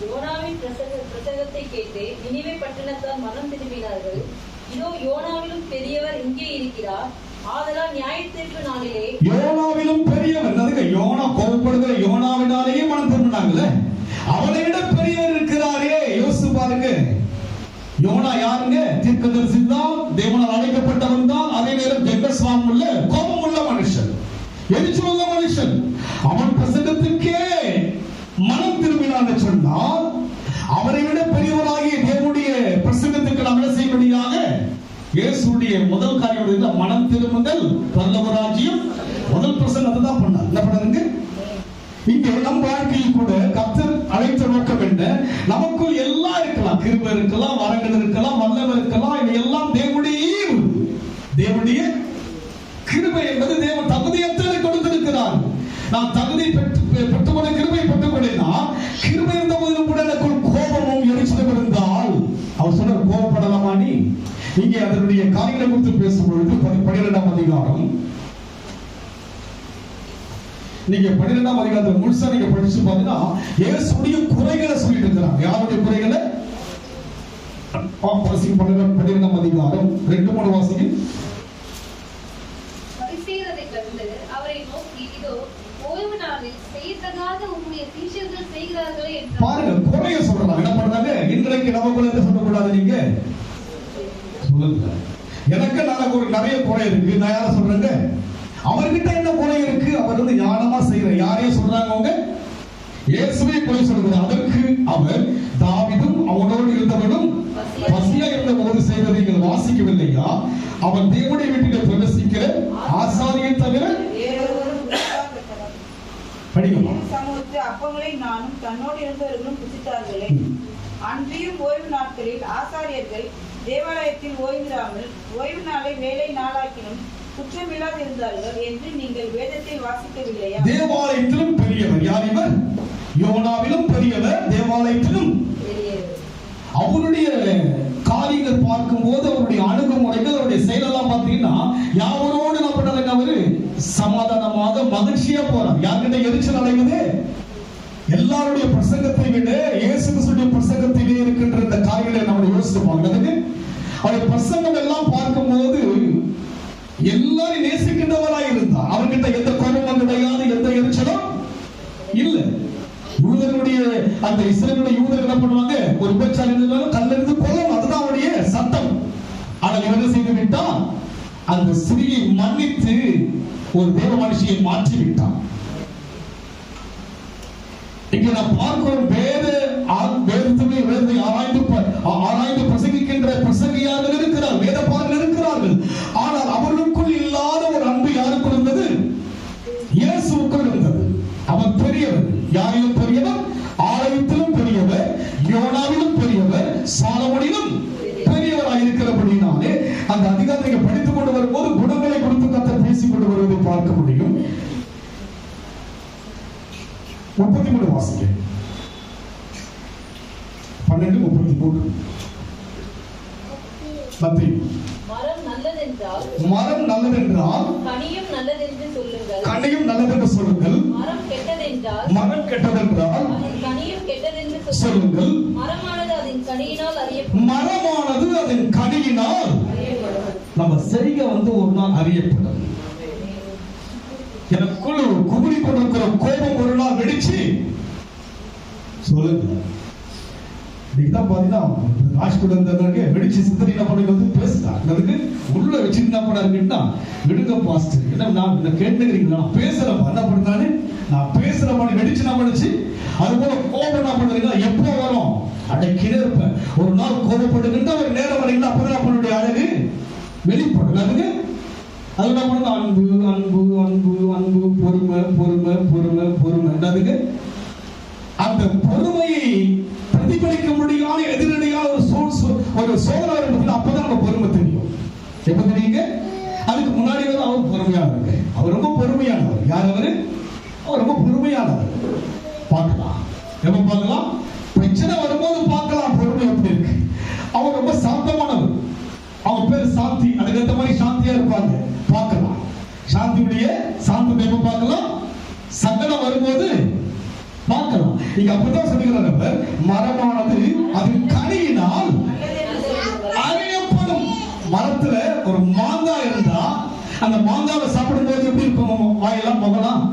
யோனாவின் பிரசங்கத்தை கேட்டு நினிவே பட்டணத்தார் மனம் திரும்பினார்கள். இதோ யோனாவிலும் பெரியவர் இங்கே இருக்கிறார், ஆதலால் நியாயத்தீர்ப்பு நாளிலே யோனாவிலும் பெரியவன். அதுக்கு யோனா கோபப்படுகிற யோனாவினாலேயே மனம் திரும்பினாங்கல்ல, அவனை விட பெரியவர் இருக்கிறாரே. யோசிச்சு பாருங்க, யோனா யாருங்க? தீர்க்கதரிசி தான், தேவனால் அழைக்கப்பட்டவன் தான், அதே நேரம் ஜெகஸ்வாமம் உள்ள கோபம் உள்ள மனுஷன், எரிச்சல் உள்ள மனுஷன். அவன் பிரசங்கத்துக்கே மனம் திரும்பினான்னு சொன்னால் அவரை விட பெரியவராகிய தேவனுடைய பிரசங்கத்துக்கு நாம் என்ன செய்யும்படியாக இயேசுடைய முதல் காரியம் மனம் திரும்புங்கள் பரலோகராஜ்யம். முதல் பிரசங்கத்தை தான் பண்ணார். என்ன பண்ணாருங்க? இங்கே நம் வாழ்க்கையில் கூட கர்த்தர் அழைத்த நோக்கம் என்ன? நமக்குள் எல்லாம் இருக்கலாம், கிருபை இருக்கலாம், வரங்கள் இருக்கலாம், வல்லமை இருக்கலாம். இவை எல்லாம் தேவனுடைய கிருபை என்பது தேவன் தகுதியற்ற கொடுத்திருக்கிறார். நான் தகுதி பெற்றுக்கொண்ட கிருபை பெற்றுக்கொண்டேனா, கிருபை இருந்த போதிலும் கூட எனக்குள் கோபமும் எரிச்சலும் இருந்தால் அவர் சொன்ன கோபப்படலாமா நீ? இங்கே அதனுடைய காரியங்களை குறித்து பேசும்பொழுது 12ஆம் அதிகாரம், நீங்க 12ஆம் அதிகாரத்தை முழுசா நீங்க படிச்சு பாத்தீங்கன்னா இயேசுடைய குறைகளை சொல்லிட்டு இருக்கிறாங்க. யாருடைய குறைகளை? 12ஆம் அதிகாரம் 2-3 வாசிங்க. பரிசேயரை கண்டு அவரை நோக்கி, இதோ ஓய்வு நாளில் செய்யத்தகாத உம்முடைய சீஷர்கள் செய்கிறார்களே என்றார். பாருங்க, குறைய சொல்றாங்க. என்ன பண்றாங்க? இன்றைக்கு நமக்குள்ள என்ன சொல்லக்கூடாது? நீங்க சொல்லுங்க, எனக்கு நிறைய குறை இருக்கு. நான் யார சொல்றேங்க? அவர்கிட்ட என்ன குறை இருக்கு? அவர் வந்து ஞானமா செய்யற. யாரையும் சொல்றாங்க அவங்க? இயேசுவை குறை சொல்றாங்க. அதற்கு அவர் தாவீதும் அவனோடு இருந்தவனும் பசியா இருந்த போது செய்வதை நீங்கள் வாசிக்கவில்லையா? அவன் தேவனுடைய வீட்டிலே பிரவேசிக்கிற ஆசாரியை தவிர சமூகத்து அப்பங்களை நானும் தன்னோடு இருந்தவர்களும் புசித்தார்களே. அன்றியும் ஓய்வு நாட்களில் ஆசாரியர்கள் தேவாலயத்தில் ஓய்விடாமல் ஓய்வு நாளை வேலை நாளாக்கினும் குற்றமில்லாது இருந்தார்கள் என்று நீங்கள் வேதத்தில் வாசிக்கவில்லையா? தேவாலயத்திலும் பெரியவர் யார் இவர்? யோனாவிலும் பெரியவர், தேவாலயத்திலும் அவருடைய காரியங்கள் பார்க்கும்போது அவருடைய அணுகுமுறைகள், அவருடைய செயலெல்லாம் பார்த்தீங்கன்னா யாவரோடு என்ன பண்ணாங்க? அவரு சமாதானமாக மகிழ்ச்சியா போறார். யார்கிட்ட எரிச்சல் அடைவது? எல்லாருடைய பிரசங்கத்தை விட இயேசு கிறிஸ்துவின் பிரசங்கத்திலே இருக்கின்ற இந்த காரியங்களை நம்ம யோசித்து பார்க்கறதுக்கு அவர் பிரசங்கம் எல்லாம் பார்க்கும்போது எல்லாரும் நேசிக்கின்றவராய் இருந்தார். அவர்கிட்ட எந்த கோபமும் கிடையாது, எந்த எரிச்சலும் இல்லை. யூதர்களுடைய அந்த இஸ்ரவேலுடைய யூதர்கள் என்ன பண்ணுவாங்க? ஒரு விபச்சாரி இருந்தாலும் கல்லெறிந்து கொல்லணும், அதுதான் அவருடைய சட்டம். ஆனால் இவர் என்ன செய்து விட்டான்? அந்த ஸ்திரியை மன்னித்து ஒரு தேவ மனுஷியை மாற்றி விட்டான். இங்க நாம் பார்க்கிறோம், வேதத்தை ஆராய்ந்து பிரசங்கிக்கின்ற பிரசங்கியார்கள் இருக்கிறார், வேத பாடல் இருக்கிறார்கள். ஆனால் அவர்களுக்குள் இல்லாத ஒரு அன்பு யாருக்குள் இருந்தது? இயேசுவுக்குள் இருந்தது. அவன் பெரியவர். யாரிலும் பெரியவர்? ஆலயத்திலும் பெரியவர், யோனாவிலும் பெரியவர், சாலமோனிலும் பெரியவராக இருக்கிறபடினாலே அந்த அதிகாரத்தை படித்துக் கொண்டு வரும்போது குணங்களை குறித்து கர்த்தர் பேசிக் கொண்டு வருவதை பார்க்க முடியும். 33 வாசிக்க 12:33 மரம் நல்லதென்றால் கனியும் நல்லதென்று சொல்லுங்கள். கனியும் நல்லதென்று சொல்லுங்கள். மரம் கெட்டதென்றால் கனியும் கெட்டதென்று சொல்லுங்கள். மரமானது அதன் கனியினால் அறியப்படும். மரமானது அதன் கனியினால் நம்ம செய்கை ஒரு நாள் அறியப்படும். எனக்குள் குமுறி கொண்டிருக்கிற கோபம் ஒரு நாள் வெடிச்சு சொல்லுங்க. இன்னைக்குதான் பாத்தீங்கன்னா ராஜ்குடந்தருக்கு வெடிச்சு சித்தரி என்ன பண்ணி பேசுறாங்க. அதுக்கு உள்ள வச்சு என்ன பண்ணாருன்னா, விடுங்க பாஸ்டர், என்ன நான் கேட்டுக்கிறீங்களா? நான் பேசுறப்ப என்ன பண்ணாரு? நான் பேசுற மாதிரி வெடிச்சு என்ன பண்ணுச்சு? அது போல கோபம் என்ன பண்ணுறீங்களா? எப்போ வரும்? அன்னைக்கு இருப்பேன். ஒரு நாள் கோபப்படுகின்ற ஒரு நேரம் வரீங்களா? அப்பதான் பண்ணுடைய அழகு வெளிப்படும். அதுக்கு அது என்ன பண்ணுது? அன்பு அன்பு அன்பு அன்பு, பொறுமை பொறுமை பொறுமை பொறுமை. அதுக்கு அந்த பொறுமையை பிரதிபலிக்க முடியாத எதிரடியான ஒரு சோதனை வரும்போது அப்பதான் நம்ம பொறுமை தெரியும். எப்ப தெரியுங்க? அதுக்கு முன்னாடி அவர் பொறுமையானவர். அவர் ரொம்ப பொறுமையானவர். யார் அவரு? அவர் ரொம்ப பொறுமையானவர். பார்க்கலாம், எப்ப பார்க்கலாம்? பிரச்சனை வரும்போது பார்க்கலாம் பொறுமை எப்படி இருக்கு. அவர் ரொம்ப சாந்தமானவர். அவர் பேர் சாந்தி. அதுக்கேற்ற மாதிரி சாந்தியா இருப்பாங்க. பார்க்கலாம் சாந்தியுடைய சாந்தத்தை எப்ப பார்க்கலாம்? சங்கடம் வரும்போது பார்க்கலாம். இங்க அப்படிதான் சொல்லுகிறார், மரமானது அதன் கனியினால் அறியப்படும். மரத்துல ஒரு மாங்காய் இருந்தா அந்த மாங்காவை சாப்பிடும்போது எப்படி இருக்கும்? வாயெல்லாம் முகலாம்.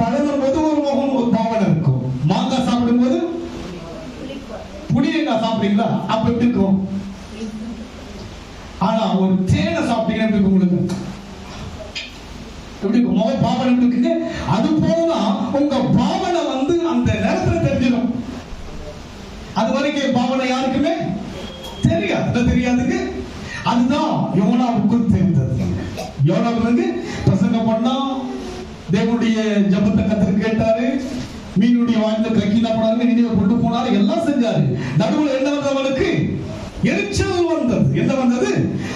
பழகும் போது ஒரு முகம், ஒரு பாவனை இருக்கும். மாங்காய் சாப்பிடும்போது புளியங்காய் சாப்பிடுறீங்களா, அப்ப எப்படி இருக்கும்? ஆனா ஒரு தேனை சாப்பிட்டீங்கன்னா எப்படி இருக்கும் உங்களுக்கு? எப்படி இருக்கும்? முக பாவனை எப்படி இருக்குங்க? அது போலதான் உங்க பாவனை வந்து அந்த நேரத்துல தெரிஞ்சிடும். அது வரைக்கும் பாவனை யாருக்குமே தெரியாது. தெரியாதுங்க. அதுதான் யோனாவுக்கு தெரிந்தது. யோனாவுக்கு பிரசங்கம் பண்ணா தேவனுடைய ஜபத்தை கர்த்தர் கேட்டாரு. மீனுடைய வாய்ந்த கக்கினா போனாரு, நினைவை கொண்டு போனாரு, எல்லாம் செஞ்சாரு. நடுவில் என்ன வந்தது? அவனுக்கு எரிச்சல் வந்தது. என்ன வந்தது?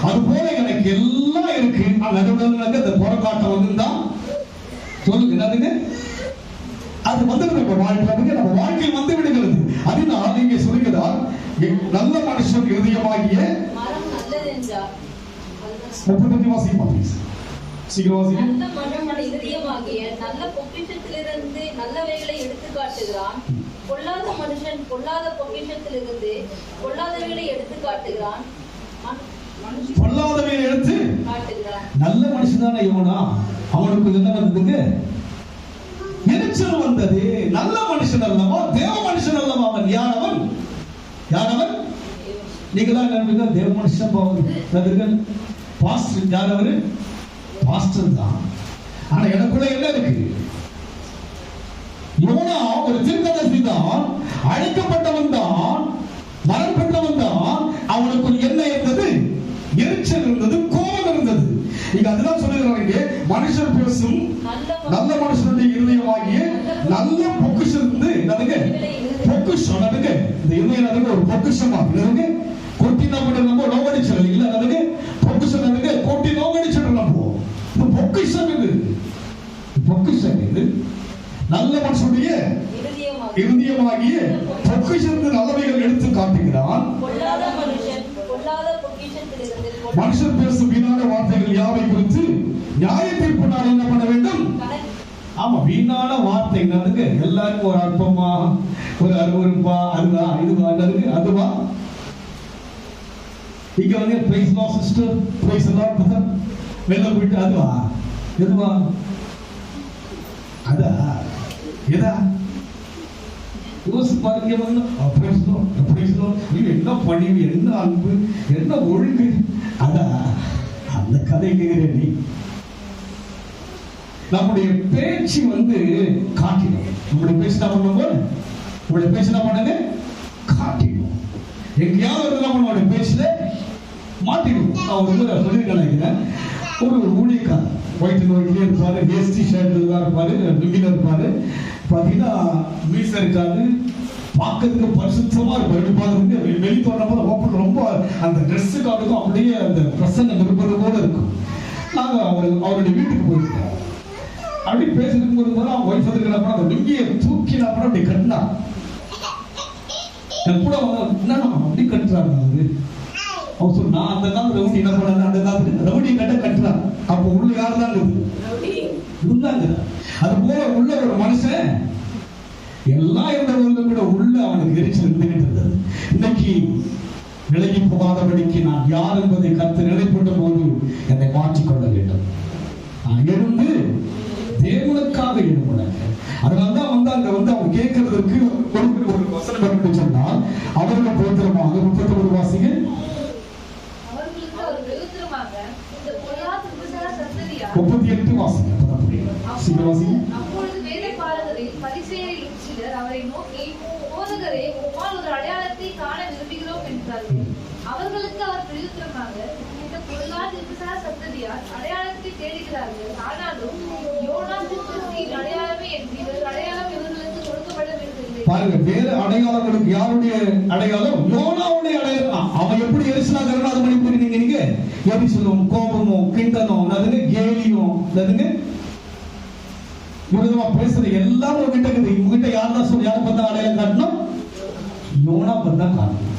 அது போல எனக்கு எல்லாம் இருக்கு, நடுவில் அந்த புறக்காட்டம் வந்துதான் சொல்லுங்க. என்னதுங்க? அது வந்து நம்ம வாழ்க்கை, நம்ம வாழ்க்கையில் வந்து விடுகிறது. அதனால் நீங்க சொல்லுகிறார், நல்ல மனுஷன் இருதயமாகிய 35 வாசிக்குமா ப்ளீஸ்? சீக்கிரம் வாசிங்க. நல்ல மனுஷன் இதயமாகிய நல்ல பொக்கிஷத்திலிருந்து நல்லவைகளை எடுத்து காட்டுகிறான். பொல்லாத மனுஷன் பொல்லாத பொக்கிஷத்திலிருந்து பொல்லாதவைகளை எடுத்து காட்டுகிறான். பொல்லாதவைகளை எடுத்து காட்டுகிறான். நல்ல மனுஷன் தானே யோனா. அவனுக்கு என்ன வந்ததுங்க? எரிச்சல் வந்தது. நல்ல மனுஷன் அல்லவா, தேவ மனுஷன் அல்லவா அவன். யாரவன்? யாரவன்? நீங்களா நம்புங்க, தேவ மனுஷன் பாவம். பாஸ்டர் யார்? அவரு பாஸ்டர் தான். ஆனா எனக்குள்ள என்ன இருக்கு? யோனா ஒரு தீர்க்கதரிசி தான், அழைக்கப்பட்டவன் தான், மரம் பெற்றவன் தான். அவனுக்கு என்ன இருந்தது? எரிச்சல் இருந்தது, கோபம் இருந்தது. இங்க அதுதான் சொல்லுகிறாங்க, மனுஷர் பேசும் நல்ல மனுஷனுடைய இருதயமாகிய நல்ல பொக்கிஷம் இருந்து என்னதுங்க? பொக்கிஷம். என்னதுங்க? இந்த இருதயம் ஒரு பொக்கிஷமா என்னதுங்க? கொட்டி நம்ம நோகடிச்சிடல இல்ல. என்னதுங்க? பொக்கிஷம். என்னதுங்க? கொட்டி நோகடிச்சிடல. நம்ம இது பொக்கிஷம். இது பொக்கிஷம். இது நல்ல மனுஷனுடைய இருதயமாகிய பொக்கிஷத்து நல்லவைகள் எடுத்து காட்டுகிறான். மனுஷன் பேசும் வீணான வார்த்தைகள் யாவை குறித்து நியாய தீர்ப்பு நாள் என்ன பண்ண வேண்டும்? ஆமா, வீணான வார்த்தை என்னதுங்க? எல்லாருக்கும் ஒரு அற்பமா, ஒரு அருவருப்பா, அதுவா இதுவா என்னதுங்க? அதுவா இங்க வந்து praise Lord sister, praise Lord brother, வெளில போயிட்டு அதுவா எதுவா? அதா எதா? யோசிச்சு பாருங்க. வந்து என்ன பணிவு, என்ன அன்பு, என்ன ஒழுங்கு. அதா அந்த கதை கேட்கிறேன். நீ நம்முடைய பேச்சு வந்து காட்டிடும். நம்முடைய பேச்சு என்ன பண்ணுவோம்? நம்முடைய பேச்சு என்ன பண்ணுங்க? காட்டிடும். எங்கேயாவது நம்மளுடைய பேச்சுல மாட்டிடும். நான் ஒரு முறை சொல்லியிருக்கேன். ஒரு ஊழியக்காரர் ஒயிட் அண்ட் ஒயிட்லயே இருப்பாரு, வேஸ்டி ஷர்ட் இருப்பாரு, லுங்கில இருப்பாரு. பாத்தீங்கன்னா மீச இருக்காது, பார்க்கறதுக்கு பரிசுத்தமா இருப்பாரு. வெளி தோன்றப்ப ரொம்ப அந்த ட்ரெஸ்ஸுக்கு அவருக்கும் அப்படியே அந்த பிரசன்னம் இருப்பது போல இருக்கும். நாங்க அவருடைய வீட்டுக்கு போயிருக்கோம். அப்படி பேசிட்டு போது அவங்க ஒய்ஃப் இருக்கிறப்ப அந்த லுங்கியை தூக்கினா அப்புறம் அப்படி கட்டினா கூட என்னன்னா அப்படி கட்டுறாரு அவரு. அவர் சொன்னா அந்த காலத்துல ரவுடி என்ன பண்ணாங்க? அந்த காலத்துல ரவுடி கட்டுறான். அப்போ உள்ள யாரு தான் இருந்தாங்க. அது போல உள்ள ஒரு மனுஷன் எல்லாம் இருந்தவர்களும் கூட உள்ள அவனுக்கு எரிச்சல் இருந்துகிட்டு இருந்தது. இன்னைக்கு விலகி போகாதபடிக்கு நான் யார் என்பதை கருத்து நிலைப்பட்ட போது என்னை மாற்றிக்கொள்ள வேண்டும். நான் எழுந்து தேவனுக்காக எழுப்பினாங்க. அதனால்தான் வந்து அங்க வந்து அவங்க கேட்கறதுக்கு ஒரு வசனம் என்று சொன்னால் அவர்கள் போத்திரமாக 31 வாசிங்க. அவர்களுக்கு அவர் விருத்தமாக இந்த பொல்லாத விபசார சந்ததியார் 38 வாசிங்க. அப்பொழுது வேதபாரகரில் பரிசேயரிலும் சிலர் அவரை நோக்கி, போதகரே, உம்மால் ஒரு அடையாளத்தை காண விரும்புகிறோம் என்றார்கள். அவர்களுக்கு அவர் விருத்தமாக இந்த பொல்லாத விபசார சந்ததியார் அடையாளத்தை தேடுகிறார்கள். ஆனாலும் யோனா தீர்க்கதரிசியின் அடையாளமே என்று இவர் அடையாளம் இவர்களுக்கு கொடுக்கப்படவில்லை. பாருங்க, வேற அடையாளங்களுக்கு யாருடைய அடையாளம்? யோனாவுடைய அடையாளம். அவன் எப்படி எரிசலாகிறனா அது பண்ணி போறீங்க. நீங்க எரிசலும் கோபமும் கிண்டனும் அதுங்க கேலியும் அதுங்க இவ்வளவுமா பேசுற எல்லாரும் உங்ககிட்ட இருக்குது. உங்ககிட்ட யாருதான் சொல்லி யாரை பார்த்தா அடையாளம் காட்டணும்? யோனா பார்த்தா காட்டணும்.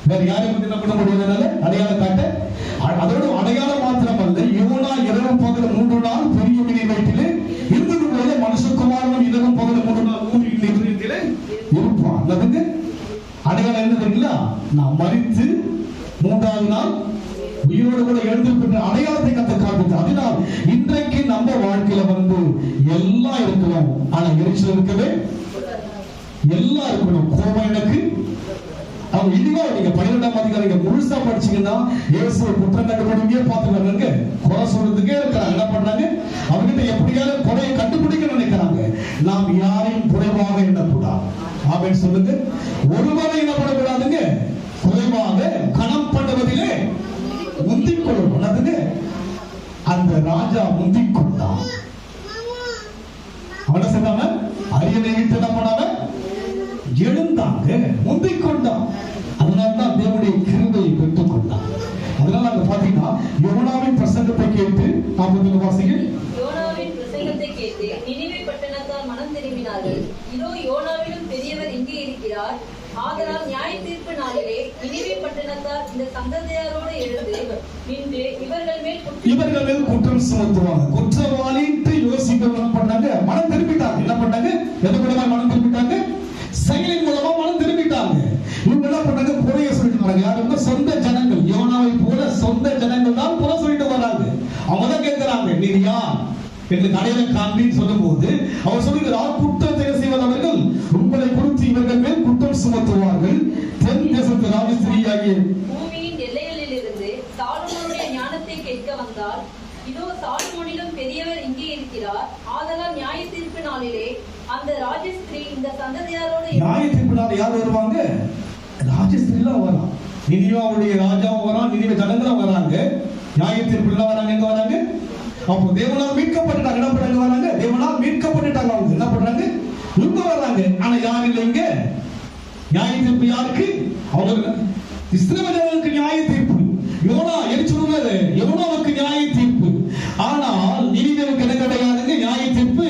வேற யாரை பத்தி என்ன பண்ண முடியாதனால அடையாளம் காட்ட. அதோட அடையாளம் மாத்திரம் அல்ல, யோனா இரவும் பகல் 3 நாள் பெரிய மீனை வயிற்றிலே இருந்தது போல மனுஷகுமாரனும் இரவும் பகல் 3 நாள் பூமியின் இதயத்திலே இருப்பான். அதுக்கு அடையாளம் என்ன தெரியுங்களா? நான் மரித்து 3ஆவது நாள் உயிரோடு கூட எழுந்திருக்கின்ற அடையாளத்தை கத்த காண்பித்தார். அதனால் இன்றைக்கு நம்ம வாழ்க்கையில எல்லாம் இருக்கணும், ஆனா எரிச்சல் இருக்கவே எல்லாம் இருக்கணும். கோபம் எனக்கு அவங்க இதுவா நீங்க 12ஆம் அதிகாரம் முழுசா படிச்சீங்கன்னா இயேசுவை குற்றம் கண்டுபிடிக்கவே பார்த்துக்கிறாங்க, குறை சொல்றதுக்கே இருக்கிறாங்க. என்ன பண்றாங்க? அவர்கிட்ட எப்படியாவது குறையை கண்டுபிடிக்க நினைக்கிறாங்க. நாம் யாரையும் குறைவாக எண்ணக்கூடாது. ஆமென் சொல்லுங்க. ஒருவரை என்ன பண்ணக்கூடாதுங்க, குறைவாக கணம் பண்ணுவதிலே முந்திக் கொள்ளணும். அந்த ராஜா முந்திக் கொண்டான். அவனை சொன்னாம அரியணை விட்டு என்ன பண்ணாம எழுந்தாங்க, முந்திக் கொண்டான். அதனால்தான் தேவனுடைய கிருபையை பெற்றுக் கொண்டான். அதனால அங்க பாத்தீங்கன்னா யோனாவின் பிரசங்கத்தை கேட்டு 40 வாசிகள். யோனாவின் பிரசங்கத்தை கேட்டு நினிவே பட்டணத்தார் மனம் திரும்பினார்கள். இதோ யோனாவிலும் பெரியவர் இங்கே இருக்கிறார். ஆதலால் நியாய தீர்ப்பு நாளிலே நினிவே பட்டணத்தார் இந்த சந்ததியாரோடு எழுந்து நின்று இவர்கள் மேல் குற்றம் சுமத்துவாங்க. குற்றவாளிட்டு யோசிக்க பண்ணாங்க, மனம் திரும்பிட்டாங்க. என்ன பண்ணாங்க? எது மூலமா மனம் திரும்பிட்டாங்க? செயலின் மூலமா மனம் திரும்பிட்டாங்க. இவங்க என்ன பண்ணாங்க? குறைய சொல்லிட்டு வராங்க. யாருன்னா சொந்த ஜனங்கள், யோனாவை போல சொந்த ஜனங்கள் தான் குறை சொல்லிட்டு வராங்க. அவங்க தான் கேட்கிறாங்க, நீர் யார் எங்களுக்கு அடையாளம் காண்பின்னு சொல்லும் போது அவர் சொல்லுகிறார், குற்றத்தை செய்வதவர்கள் உங்களை குறித்து இவர்கள் மேல் குற்றம் சுமத்துவார்கள். தென் தேசத்து ராஜஸ்திரியாகிய பூமியின் எல்லைகளில் இருந்து சாலமோனுடைய ஞானத்தை கேட்க வந்தால் இதோ சாலமோனிலும் பெரியவர் இங்கே இருக்கிறார். ஆதலால் நியாய தீர்ப்பு நாளிலே அந்த ராஜஸ்திரி இந்த சந்ததியாரோடு நியாய தீர்ப்பு நாள் யார் வருவாங்க? ராஜஸ்திரிலாம் வரான். நினிவேவுடைய ராஜாவும் வரான், நினிவே ஜனங்களும் வராங்க. நியாய தீர்ப்பு வராங்க. எங்க வராங்க? அப்போ தேவனால் மீட்கப்பட்டுட்டாங்க. என்ன பண்றாங்க? வராங்க. தேவனால் மீட்கப்பட்டுட்டாங்க. அவங்க என்ன பண்றாங்க? இவங்க வராங்க. ஆனா யார் இல்லை இங்க? நியாய தீர்ப்பு யாருக்கு? அவங்க இஸ்ரவேலர்களுக்கு நியாய தீர்ப்பு. யோனா எரிச்சுள்ளது யோனாவுக்கு நியாய தீர்ப்பு. ஆனால் நினிவேவுக்கு என்ன கிடையாதுங்க நியாய தீர்ப்பு.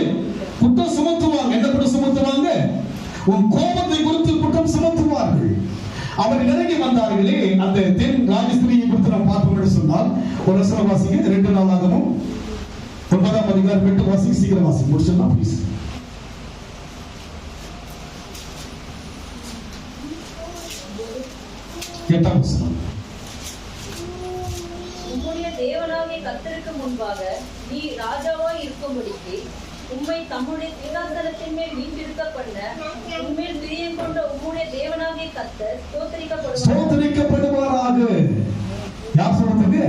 குற்றம் சுமத்துவாங்க. என்ன குற்றம் சுமத்துவாங்க? உன் கோபத்தை குறித்து குற்றம் சுமத்துவார்கள். அவர் நெருங்கி வந்தார்களே அந்த தென் ராஜஸ்திரியை குறித்து நாம் பார்ப்போம் என்று சொன்னால் ஒரு வசனம் வாசிங்க. 2 நாளாகமும் 9ஆம் அதிகாரம் 8 வாசிங்க. சீக்கிரம் வாசிங்க, முடிச்சிடலாம் ப்ளீஸ். 8ஆம் வசனம். உம்முடைய தேவனாகிய கர்த்தருக்கு முன்பாக நீ ராஜாவாய் இருக்கும்படிக்கு உம்மை தம்முடைய சிங்காசனத்தின் மேல் வீற்றிருக்க பண்ண உம்மேல் பிரியம் கொண்ட உம்முடைய தேவனாகிய கர்த்தர் ஸ்தோத்திரிக்கப்படுவாராக. யார் சொல்றதுக்கு?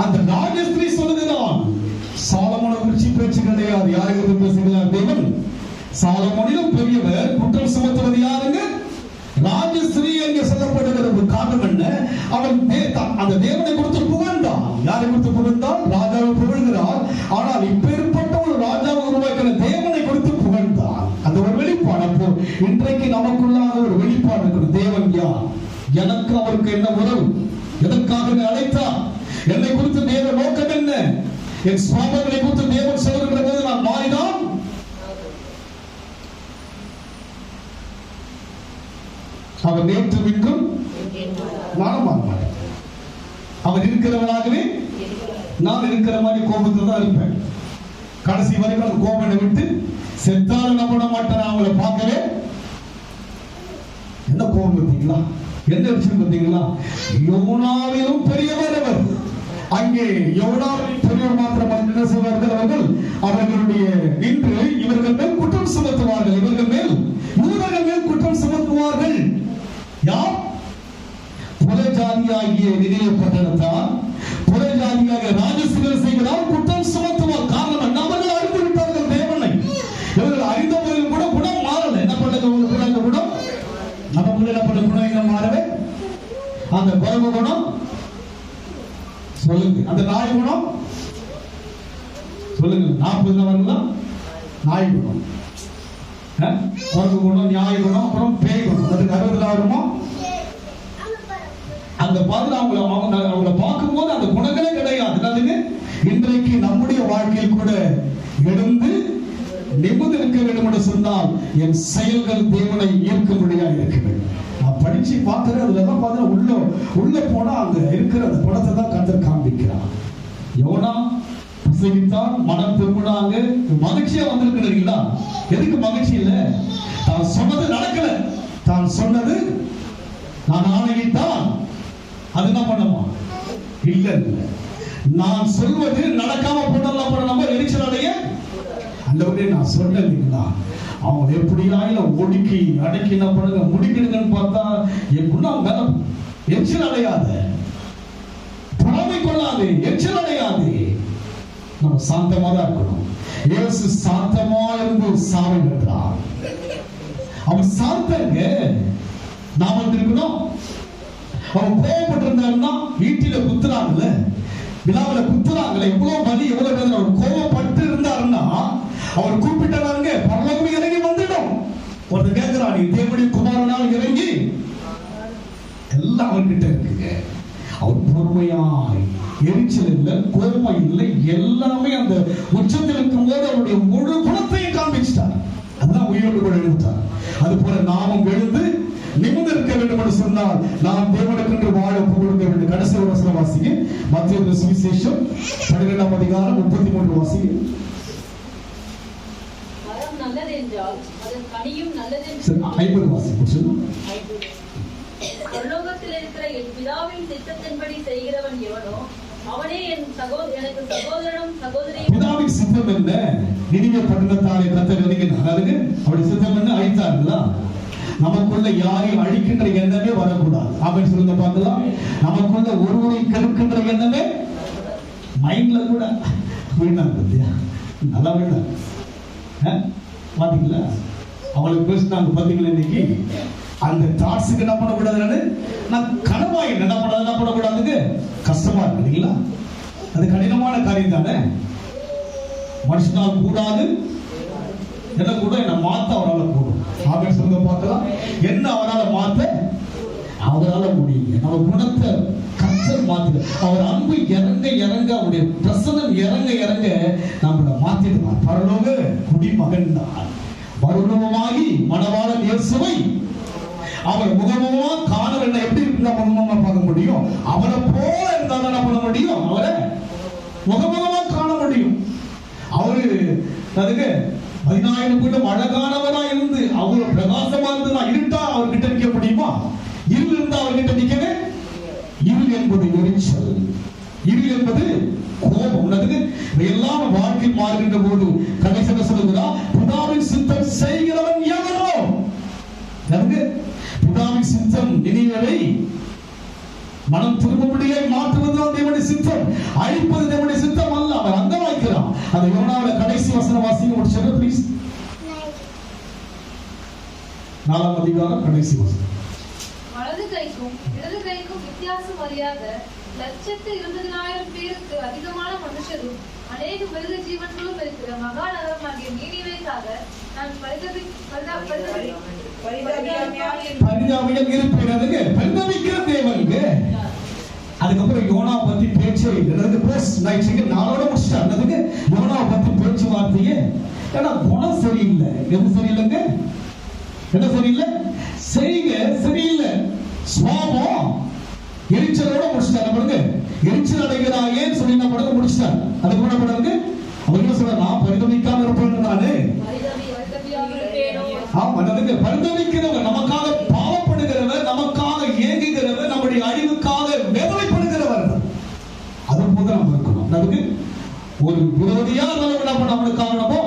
அந்த ராஜஸ்திரி சொல்லுகிறான். சாலமோனை குறித்து பேச்சு கிடையாது. யாரை குறித்து பேசுகிறார்? தேவன். சாலமோனிலும் பெரியவர் குற்றம் சுமத்துவது யாருங்க? ராஜஸ்திரி என்று சொல்லப்படுகிறது. காரணம் என்ன? அவன் அந்த தேவனை குறித்து புகழ்ந்தான். யாரை குறித்து புகழ்ந்தான்? ராஜாவை புகழ்கிறார். ஆனால் இப்பேற்பட்ட ஒரு ராஜாவை உருவாக்கிற தேவனை குறித்து புகழ்ந்தான். அந்த ஒரு வெளிப்பாடு. அப்போ இன்றைக்கு நமக்குள்ளாக ஒரு வெளிப்பாடு இருக்கிறது. தேவன் யார்? எனக்கு அவருக்கு என்ன உறவு? எதற்காக அழைத்தார்? என்னை குறித்து தேவ நோக்கம் என்ன? என் சுவாபங்களை குறித்து தேவன் சொல்லுகிற போது நான் மாறினான். அவர் நேற்று இன்றும் நானும் மாற மாட்டேன். அவர் இருக்கிறவனாகவே நான் இருக்கிற மாதிரி கோபத்தில் தான் இருப்பேன். கடைசி வரைக்கும் அந்த கோபத்தை விட்டு செத்தாலும் நான் போட மாட்டேன். அவங்கள பார்க்கவே என்ன கோபம் பார்த்தீங்களா? என்ன விஷயம் பார்த்தீங்களா? யோனாவிலும் பெரியவர் அவர். அங்கே யோனாவின் பெரியவர் மாத்திரம் என்ன செய்வார்கள்? அவர்களுடைய நின்று இவர்கள் மேல் குற்றம் சுமத்துவார்கள். இவர்கள் மேல் யூதர்கள் மேல் குற்றம் சுமத்துவார்கள். யார்? புறஜாதியாகிய நினிவே பட்டணத்தார், புறஜாதியாகிய ராஜஸ்திரிகள் செய்கிறார் குற்றம் சுமத்துவார். காரணம் என்ன? அவர்கள் அறிந்து விட்டார்கள் தேவனை. இவர்கள் அறிந்தவர்கள் கூட குணம் மாறல. என்ன பண்ணது? குணம் குணம் நமக்குள்ள என்ன பண்ண குணம் என்ன மாறவே? அந்த குரங்கு குணம் சொல்லுங்க. அந்த நாய் குணம் சொல்லுங்க. 40 வரலாம் நாய் குணம், குரங்கு குணம், நியாய குணம், அப்புறம் பேய் குணம். அதுக்கு 60 வருமா? அந்த பாதுல அவங்கள பார்க்கும்போது அந்த குணங்களே கிடையாது. என்னதுங்க? இன்றைக்கு நம்முடைய வாழ்க்கையில் கூட எழுந்து நிமிர்ந்து இருக்க வேண்டும் என்று சொன்னால் என் செயல்கள் தேவனை ஈர்க்கும்படியா இருக்க வேண்டும். நான் படிச்சு பார்க்கிறேன். அதுல எல்லாம் பார்த்தா உள்ள போனா அங்க இருக்கிற அந்த படத்தை தான் கர்த்தர் காண்பிக்கிறார். யோனா பிரசங்கித்தான், மனம் திரும்பினாங்க. மகிழ்ச்சியா வந்திருக்கிறீங்களா? எதுக்கு மகிழ்ச்சி இல்லை? தான் சொன்னது நடக்கல. தான் சொன்னது நான் ஆணையிட்டான். அது என்ன பண்ணுமா? இல்ல இல்ல, நான் சொல்வது நடக்காம போனாலும் நம்ம எரிச்சல் அடைய அந்தவரே நான் சொன்னேன் இல்லைங்களா, அவங்க எப்படியாயில ஒடுக்கி அடக்கி என்ன பண்ணுங்க முடிக்கணுங்கன்னு பார்த்தா என் குணம் மேல எரிச்சல் அடையாத, பொறாமை கொள்ளாது, எரிச்சல் அடையாது. நம்ம சாந்தமா தான் இருக்கணும். இயேசு சாந்தமா இருந்து சாமி வென்றார். அவர் சாந்தங்க, நாம இருக்கணும். அவன் கோபப்பட்டு இருந்தாருன்னா வீட்டில குத்துறாங்கல்ல, விழாவில குத்துறாங்கல்ல, எவ்வளவு வலி எவ்வளவு வேதனை. அவர் கோபப்பட்டு இருந்தாருன்னா அவர் கூப்பிட்டாருங்க பரலோகமே இறங்கி வந்துடும். ஒருத்தர் கேட்கிறான், நீ தேவனுடைய குமாரனால் இறங்கி, எல்லாம் அவர்கிட்ட இருக்குங்க. அவர் பொறுமையாய், எரிச்சல் இல்லை, கோபம் இல்லை, எல்லாமே அந்த உச்சத்தில் இருக்கும் போது அவருடைய முழு குணத்தையும் காண்பிச்சிட்டார். அதுதான் உயிரோடு கூட எழுந்தார். அது போல நாமும் எழுந்து நிமிர்ந்து இருக்க வேண்டும் என்று சொன்னால் நாம் தேவனுக்கென்று வாழ கொடுக்க வேண்டும். கடைசி ஒரு வசனம் வாசிங்க, மத்தேயு சுவிசேஷம் 12ஆம் அதிகாரம் 33 வாசிங்க. மரம் நல்லது என்றால் அதன் கனியும் நல்லது. 50 வாசிங்க. பரலோகத்தில் இருக்கிற என் பிதாவின் திட்டத்தின்படி செய்கிறவன் எவனோ அவனே எனக்கு சகோதரனும் சகோதரியும். பிதாவின் சித்தம் என்ன? நினிவே பட்டணத்தாரை கர்த்தர் இறங்கினார். அதுக்கு அவருடைய சித்தம் என்ன? அழித்தார்களா? நமக்குள்ள யாரையும் அழிக்கின்ற எண்ணமே வரக்கூடாது. ஆமென் சொல்லுங்க பார்க்கலாம். நமக்குள்ள ஒருவரை கெடுக்கின்ற எண்ணமே மைண்ட்ல கூட வீணாங்க. நல்லா வீணா பாத்தீங்களா? அவளுக்கு பேசினாங்க பாத்தீங்களா? இன்னைக்கு அந்த தாட்ஸுக்கு என்ன பண்ணக்கூடாது, நான் கனவாய் என்ன பண்ணக்கூடாதுங்க. கஷ்டமா இருக்கு இல்லைங்களா? அது கடினமான காரியம் தானே. மனுஷனால் கூடாது, என்ன கூட என்ன மாத்த அவரால் கூடும். ஆமென் சொல்லுங்க பார்க்கலாம். என்ன அவரால் மாத்த அவரால் முடியுங்க. நம்ம குணத்தை கர்த்தர் மாத்து. அவர் அன்பு இறங்க இறங்க, அவருடைய பிரசனம் இறங்க இறங்க நம்மளை மாத்திடுவார். பரலோக குடிமகன் தான் மறுரூபமாகி மணவாளன் இயேசுவை அவர் முகமுகமா காண வேண்டும். எப்படி இருந்தா முகமுகமா பார்க்க முடியும்? அவரை போல இருந்தா என்ன பண்ண முடியும்? அவரை முகமுகமா காண முடியும். அவரு அதுக்கு 10,000 கூட்டம் அழகானவரா இருந்து அவரு பிரகாசமா இருந்து நான் இருட்டா அவர்கிட்ட நிற்க முடியுமா? இருள் இருந்தா அவர்கிட்ட நிற்கவே. இருள் என்பது எரிச்சல், இருள் என்பது கோபம். அதுக்கு எல்லாம் வாழ்க்கை மாறுகின்ற போது கடைசியாக சொல்லுகிறா, பிதாவின் சித்தம் செய்கிறவன் எவனோ. அதுக்கு பிதாவின் சித்தம் நினிவேவை மனம் திரும்பும்படியே மாற்றுவதுதான் தேவனுடைய சித்தம். அழிப்பது தேவனுடைய சித்தம் அல்ல. அவர் அங்க வைக்கிறான். அந்த யோனாவுல கடைசி வசனம் வாசிங்க முடிச்சது ப்ளீஸ். 4ஆம் அதிகாரம் கடைசி வசனம். வலது கைக்கும் இடது கைக்கும் வித்தியாசம் அறியாத 1,20,000 பேருக்கு அதிகமான மனுஷரும் அநேக மிருக ஜீவன்களும் இருக்கிற மகா நகரமாகிய நீனிவேக்காக நான் பரிதாபியம் இருப்பேன். பரிதாபிக்கிற தேவனுக்கு. அதுக்கப்புறம் யோனா பத்தி பேச்சு நாளோட முடிச்சிட்டாங்க. யோனா பத்தி பேச்சு வார்த்தையே ஏன்னா குணம் சரியில்லை. எது சரியில்லைங்க? என்ன சரியில்லை? செய்க சரியில்லை. சுவாபம் எரிச்சலோட முடிச்சிட்டாங்க. பாருங்க, எரிச்சல் அடைகிறாயேன்னு சொல்லி என்ன பண்ணுங்க முடிச்சிட்டாங்க. அதுக்கு என்ன பண்ணுங்க? அவர் என்ன சொல்ற, நான் பரிதவிக்காம இருப்பேன். நானு பரிதவிக்கிறவர், நமக்காக பாவப்படுகிறவர், நமக்காக ஏங்குகிறவர், நம்முடைய அழிவுக்காக வேதனைப்படுகிறவர். அது போல நம்ம இருக்கணும். அதுக்கு ஒரு விரோதியா நம்ம நம்மளுக்கு காரணமோ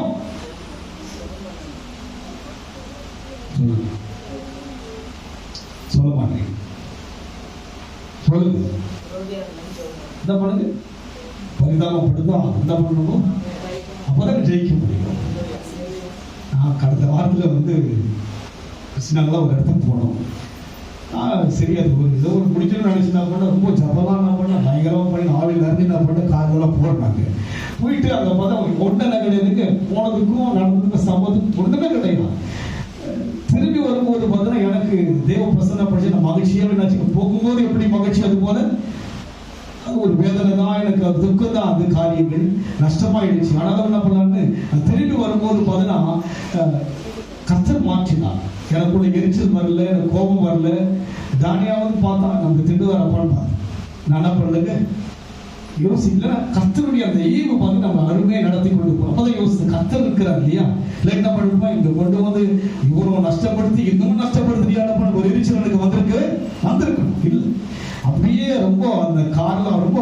சொல்ல மாட்டேன். சொல்லுங்க, என்ன பண்ணுங்க? பரிதாபப்படுதான் என்ன பண்ணணும்? அப்பதான் ஜெயிக்க முடியும். நான் கடந்த வாரத்தில் கிருஷ்ணாங்கெல்லாம் ஒரு இடத்துக்கு போனோம். சரி, அது ஒரு ஏதோ ஒரு முடிச்சுன்னு நினைச்சுனா பண்ண ரொம்ப ஜபலாம் நான் பண்ண பயங்கரமாக பண்ணி ஆவில் இறங்கி நான் பண்ண காதெல்லாம் போடுறாங்க. போயிட்டு அங்கே பார்த்தா ஒன்றை கிடையாதுங்க. போனதுக்கும் நடந்ததுக்கும் சம்பவத்துக்கும் ஒன்றுமே கிடையாது. திரும்பி வரும்போது பார்த்தீங்கன்னா எனக்கு தேவ பிரசன்னப்படுத்தி நான் மகிழ்ச்சியாக நினைச்சு போகும்போது எப்படி மகிழ்ச்சி, அது போல அது ஒரு வேதனை தான், எனக்கு அது துக்கம் தான், அது காரியங்கள் நஷ்டமாயிடுச்சு. ஆனாலும் என்ன பண்ணலான்னு திரும்பி வரும்போது பார்த்தீங்கன்னா கர்த்தர் மாற்றினார். எனக்குள்ள எரிச்சல் வரல, எனக்கு கோபம் வரல. தானியாவது பார்த்தா நமக்கு திண்டுவார் அப்பான்னு நான் என்ன பண்ணலங்க யோசிக்கல. கர்த்தருடைய அந்த ஈவு பார்த்து நம்ம அருமையை நடத்தி கொண்டு போறோம். அப்பதான் யோசிச்சு கர்த்தர் இருக்கிறார் இல்லையா? இல்லை என்ன பண்ணுப்பா இங்க கொண்டு வந்து இவ்வளவு நஷ்டப்படுத்தி இன்னும் நஷ்டப்படுத்தியா ஒரு எரிச்சல் எனக்கு வந்திருக்கணும் இல்லை. அப்படியே ரொம்ப அந்த கார்ல ரொம்ப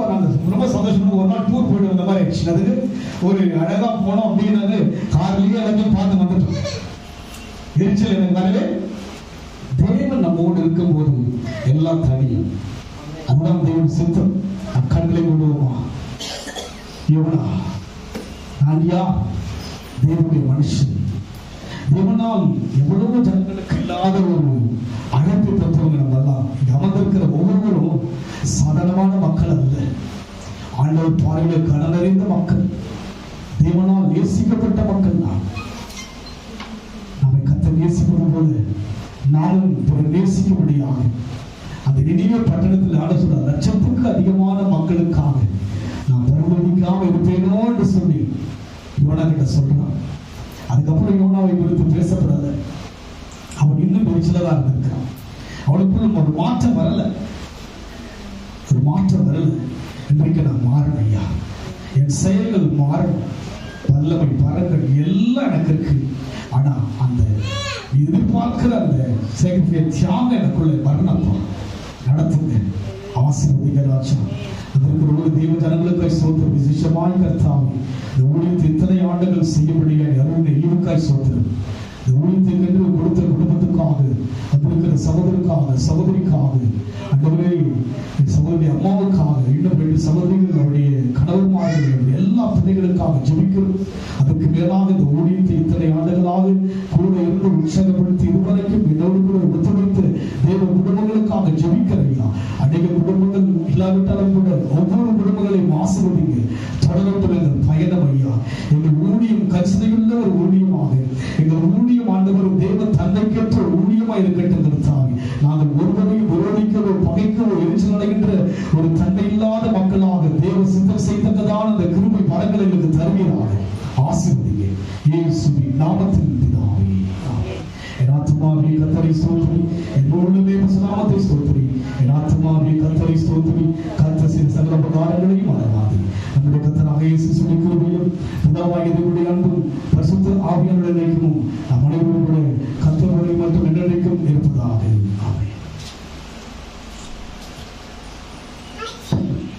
ரொம்ப சந்தோஷமா ஒரு நாள் டூர் போயிட்டு வந்த மாதிரி ஆயிடுச்சு. அதுக்கு ஒரு அழகா போனோம் அப்படின்னாரு கார்லயே எல்லாத்தையும் பார்த்து வந்துட்டோம். எரிச்சல் எனக்கு வரவே. தேவன் நம்மோடு இருக்கும்போது எல்லாம் தனியும். அதுதான் தேவன் சித்தம். கண்களை விடுவோமா? யோனா நான்யா தேவனுடைய மனுஷன். தேவனால் எவ்வளவு ஜனங்களுக்கு இல்லாத ஒரு அழைப்பு தத்துவங்க. நம்ம எல்லாம் அமர்ந்திருக்கிற ஒவ்வொருவரும் சாதாரணமான மக்கள் அல்ல. ஆண்டவர் பார்வையில கடனறிந்த மக்கள், தேவனால் நேசிக்கப்பட்ட மக்கள். நம்மை கர்த்தர் நேசிப்பது போல நானும் பிறர் நேசிக்கும்படியாக அந்த நினைவு பட்டணத்தில் ஆட சொல்ற லட்சத்துக்கு அதிகமான மக்களுக்காக நான் பரவலிக்காம இருப்பேனோ என்று சொல்லி யோனா கிட்ட சொல்றான். அதுக்கப்புறம் யோனாவை குறித்து பேசப்படல. அவன் இன்னும் எரிச்சலா இருந்திருக்கிறான். அவனுக்குள்ள ஒரு மாற்றம் வரல. இன்றைக்கு நான் மாறணும் ஐயா. என் செயல்கள் மாறணும். வல்லமை பரங்கள் எல்லாம் எனக்கு இருக்கு. ஆனா அந்த எதிர்பார்க்கிற அந்த தியாகம் எனக்குள்ள வரணும். நடத்துங்க, ஆசீர்வதிங்க ராஜா. அதற்கு ஒரு தேவ ஜனங்களுக்காய் சோத்திரம். விசேஷமாய் கர்த்தாவே இந்த ஊழியத்தை இத்தனை ஆண்டுகள் செய்யப்படியாய் அருள் ஈவுக்காய் சோத்திரம். இந்த ஊழியத்துக்கு கொடுத்த குடும்பத்துக்காக, வந்திருக்கிற சகோதரருக்காக, சகோதரிக்காக, அண்டவரே சகோதரி அம்மாவுக்காக, இன்னும் 2 சகோதரிகள் அவருடைய கணவன்மார்கள் எல்லா பிள்ளைகளுக்காக ஜெபிக்கிறோம். அதற்கு மேலாக இந்த ஊழியத்தை இத்தனை ஆண்டுகளாக கூட இருந்து உற்சாகப்படுத்தி இதுவரைக்கும் என்னோடு கூட ஒத்துழைத்து தேவ குடும்பங்களுக்காக ஜெபிக்கிறையா. அநேக குடும்பங்கள் இல்லாவிட்டாலும் கூட ஒவ்வொரு குடும்பங்களையும் ஆசீர்வதிங்க. தொடரட்டும் எங்கள் பயணம் ஐயா. எங்கள் ஊழியம் கரிசனையுள்ள ஒரு ஊழியமாக, எங்கள் ஊழியம் ஆண்டவரும் தேவ தந்தைக்கேற்ற ஒரு ஊழியமாக இருக்கட்டும். நாங்கள் ஒருவரையும் விரோதிக்கவோ பகைக்கவோ எரிச்சல் அடைகின்ற ஒரு தன்மை இல்லாத மக்களாக தேவ சித்தம் செய்ததான அந்த கிருபை பலங்களை எங்களுக்கு தருவீராக. ஆசீர்வதிங்க இயேசுவின் நாமத்தில் பிதாவே. என் ஆத்துமாவே கர்த்தரை ஸ்தோத்திரி, என் முழுமே நாமத்தை ஸ்தோத்திரி. என் ஆத்துமாவே கர்த்தரை ஸ்தோத்திரி, கர்த்தர் செய்த சகல உபகாரங்களையும் மறவாதே. நம்முடைய கர்த்தராக இயேசு கிறிஸ்துவின் கிருபையும் பிதாவாகிய தேவனுடைய அன்பும் பரிசுத்த ஆவியானவருடைய ஐக்கியமும் நம் அனைவரும்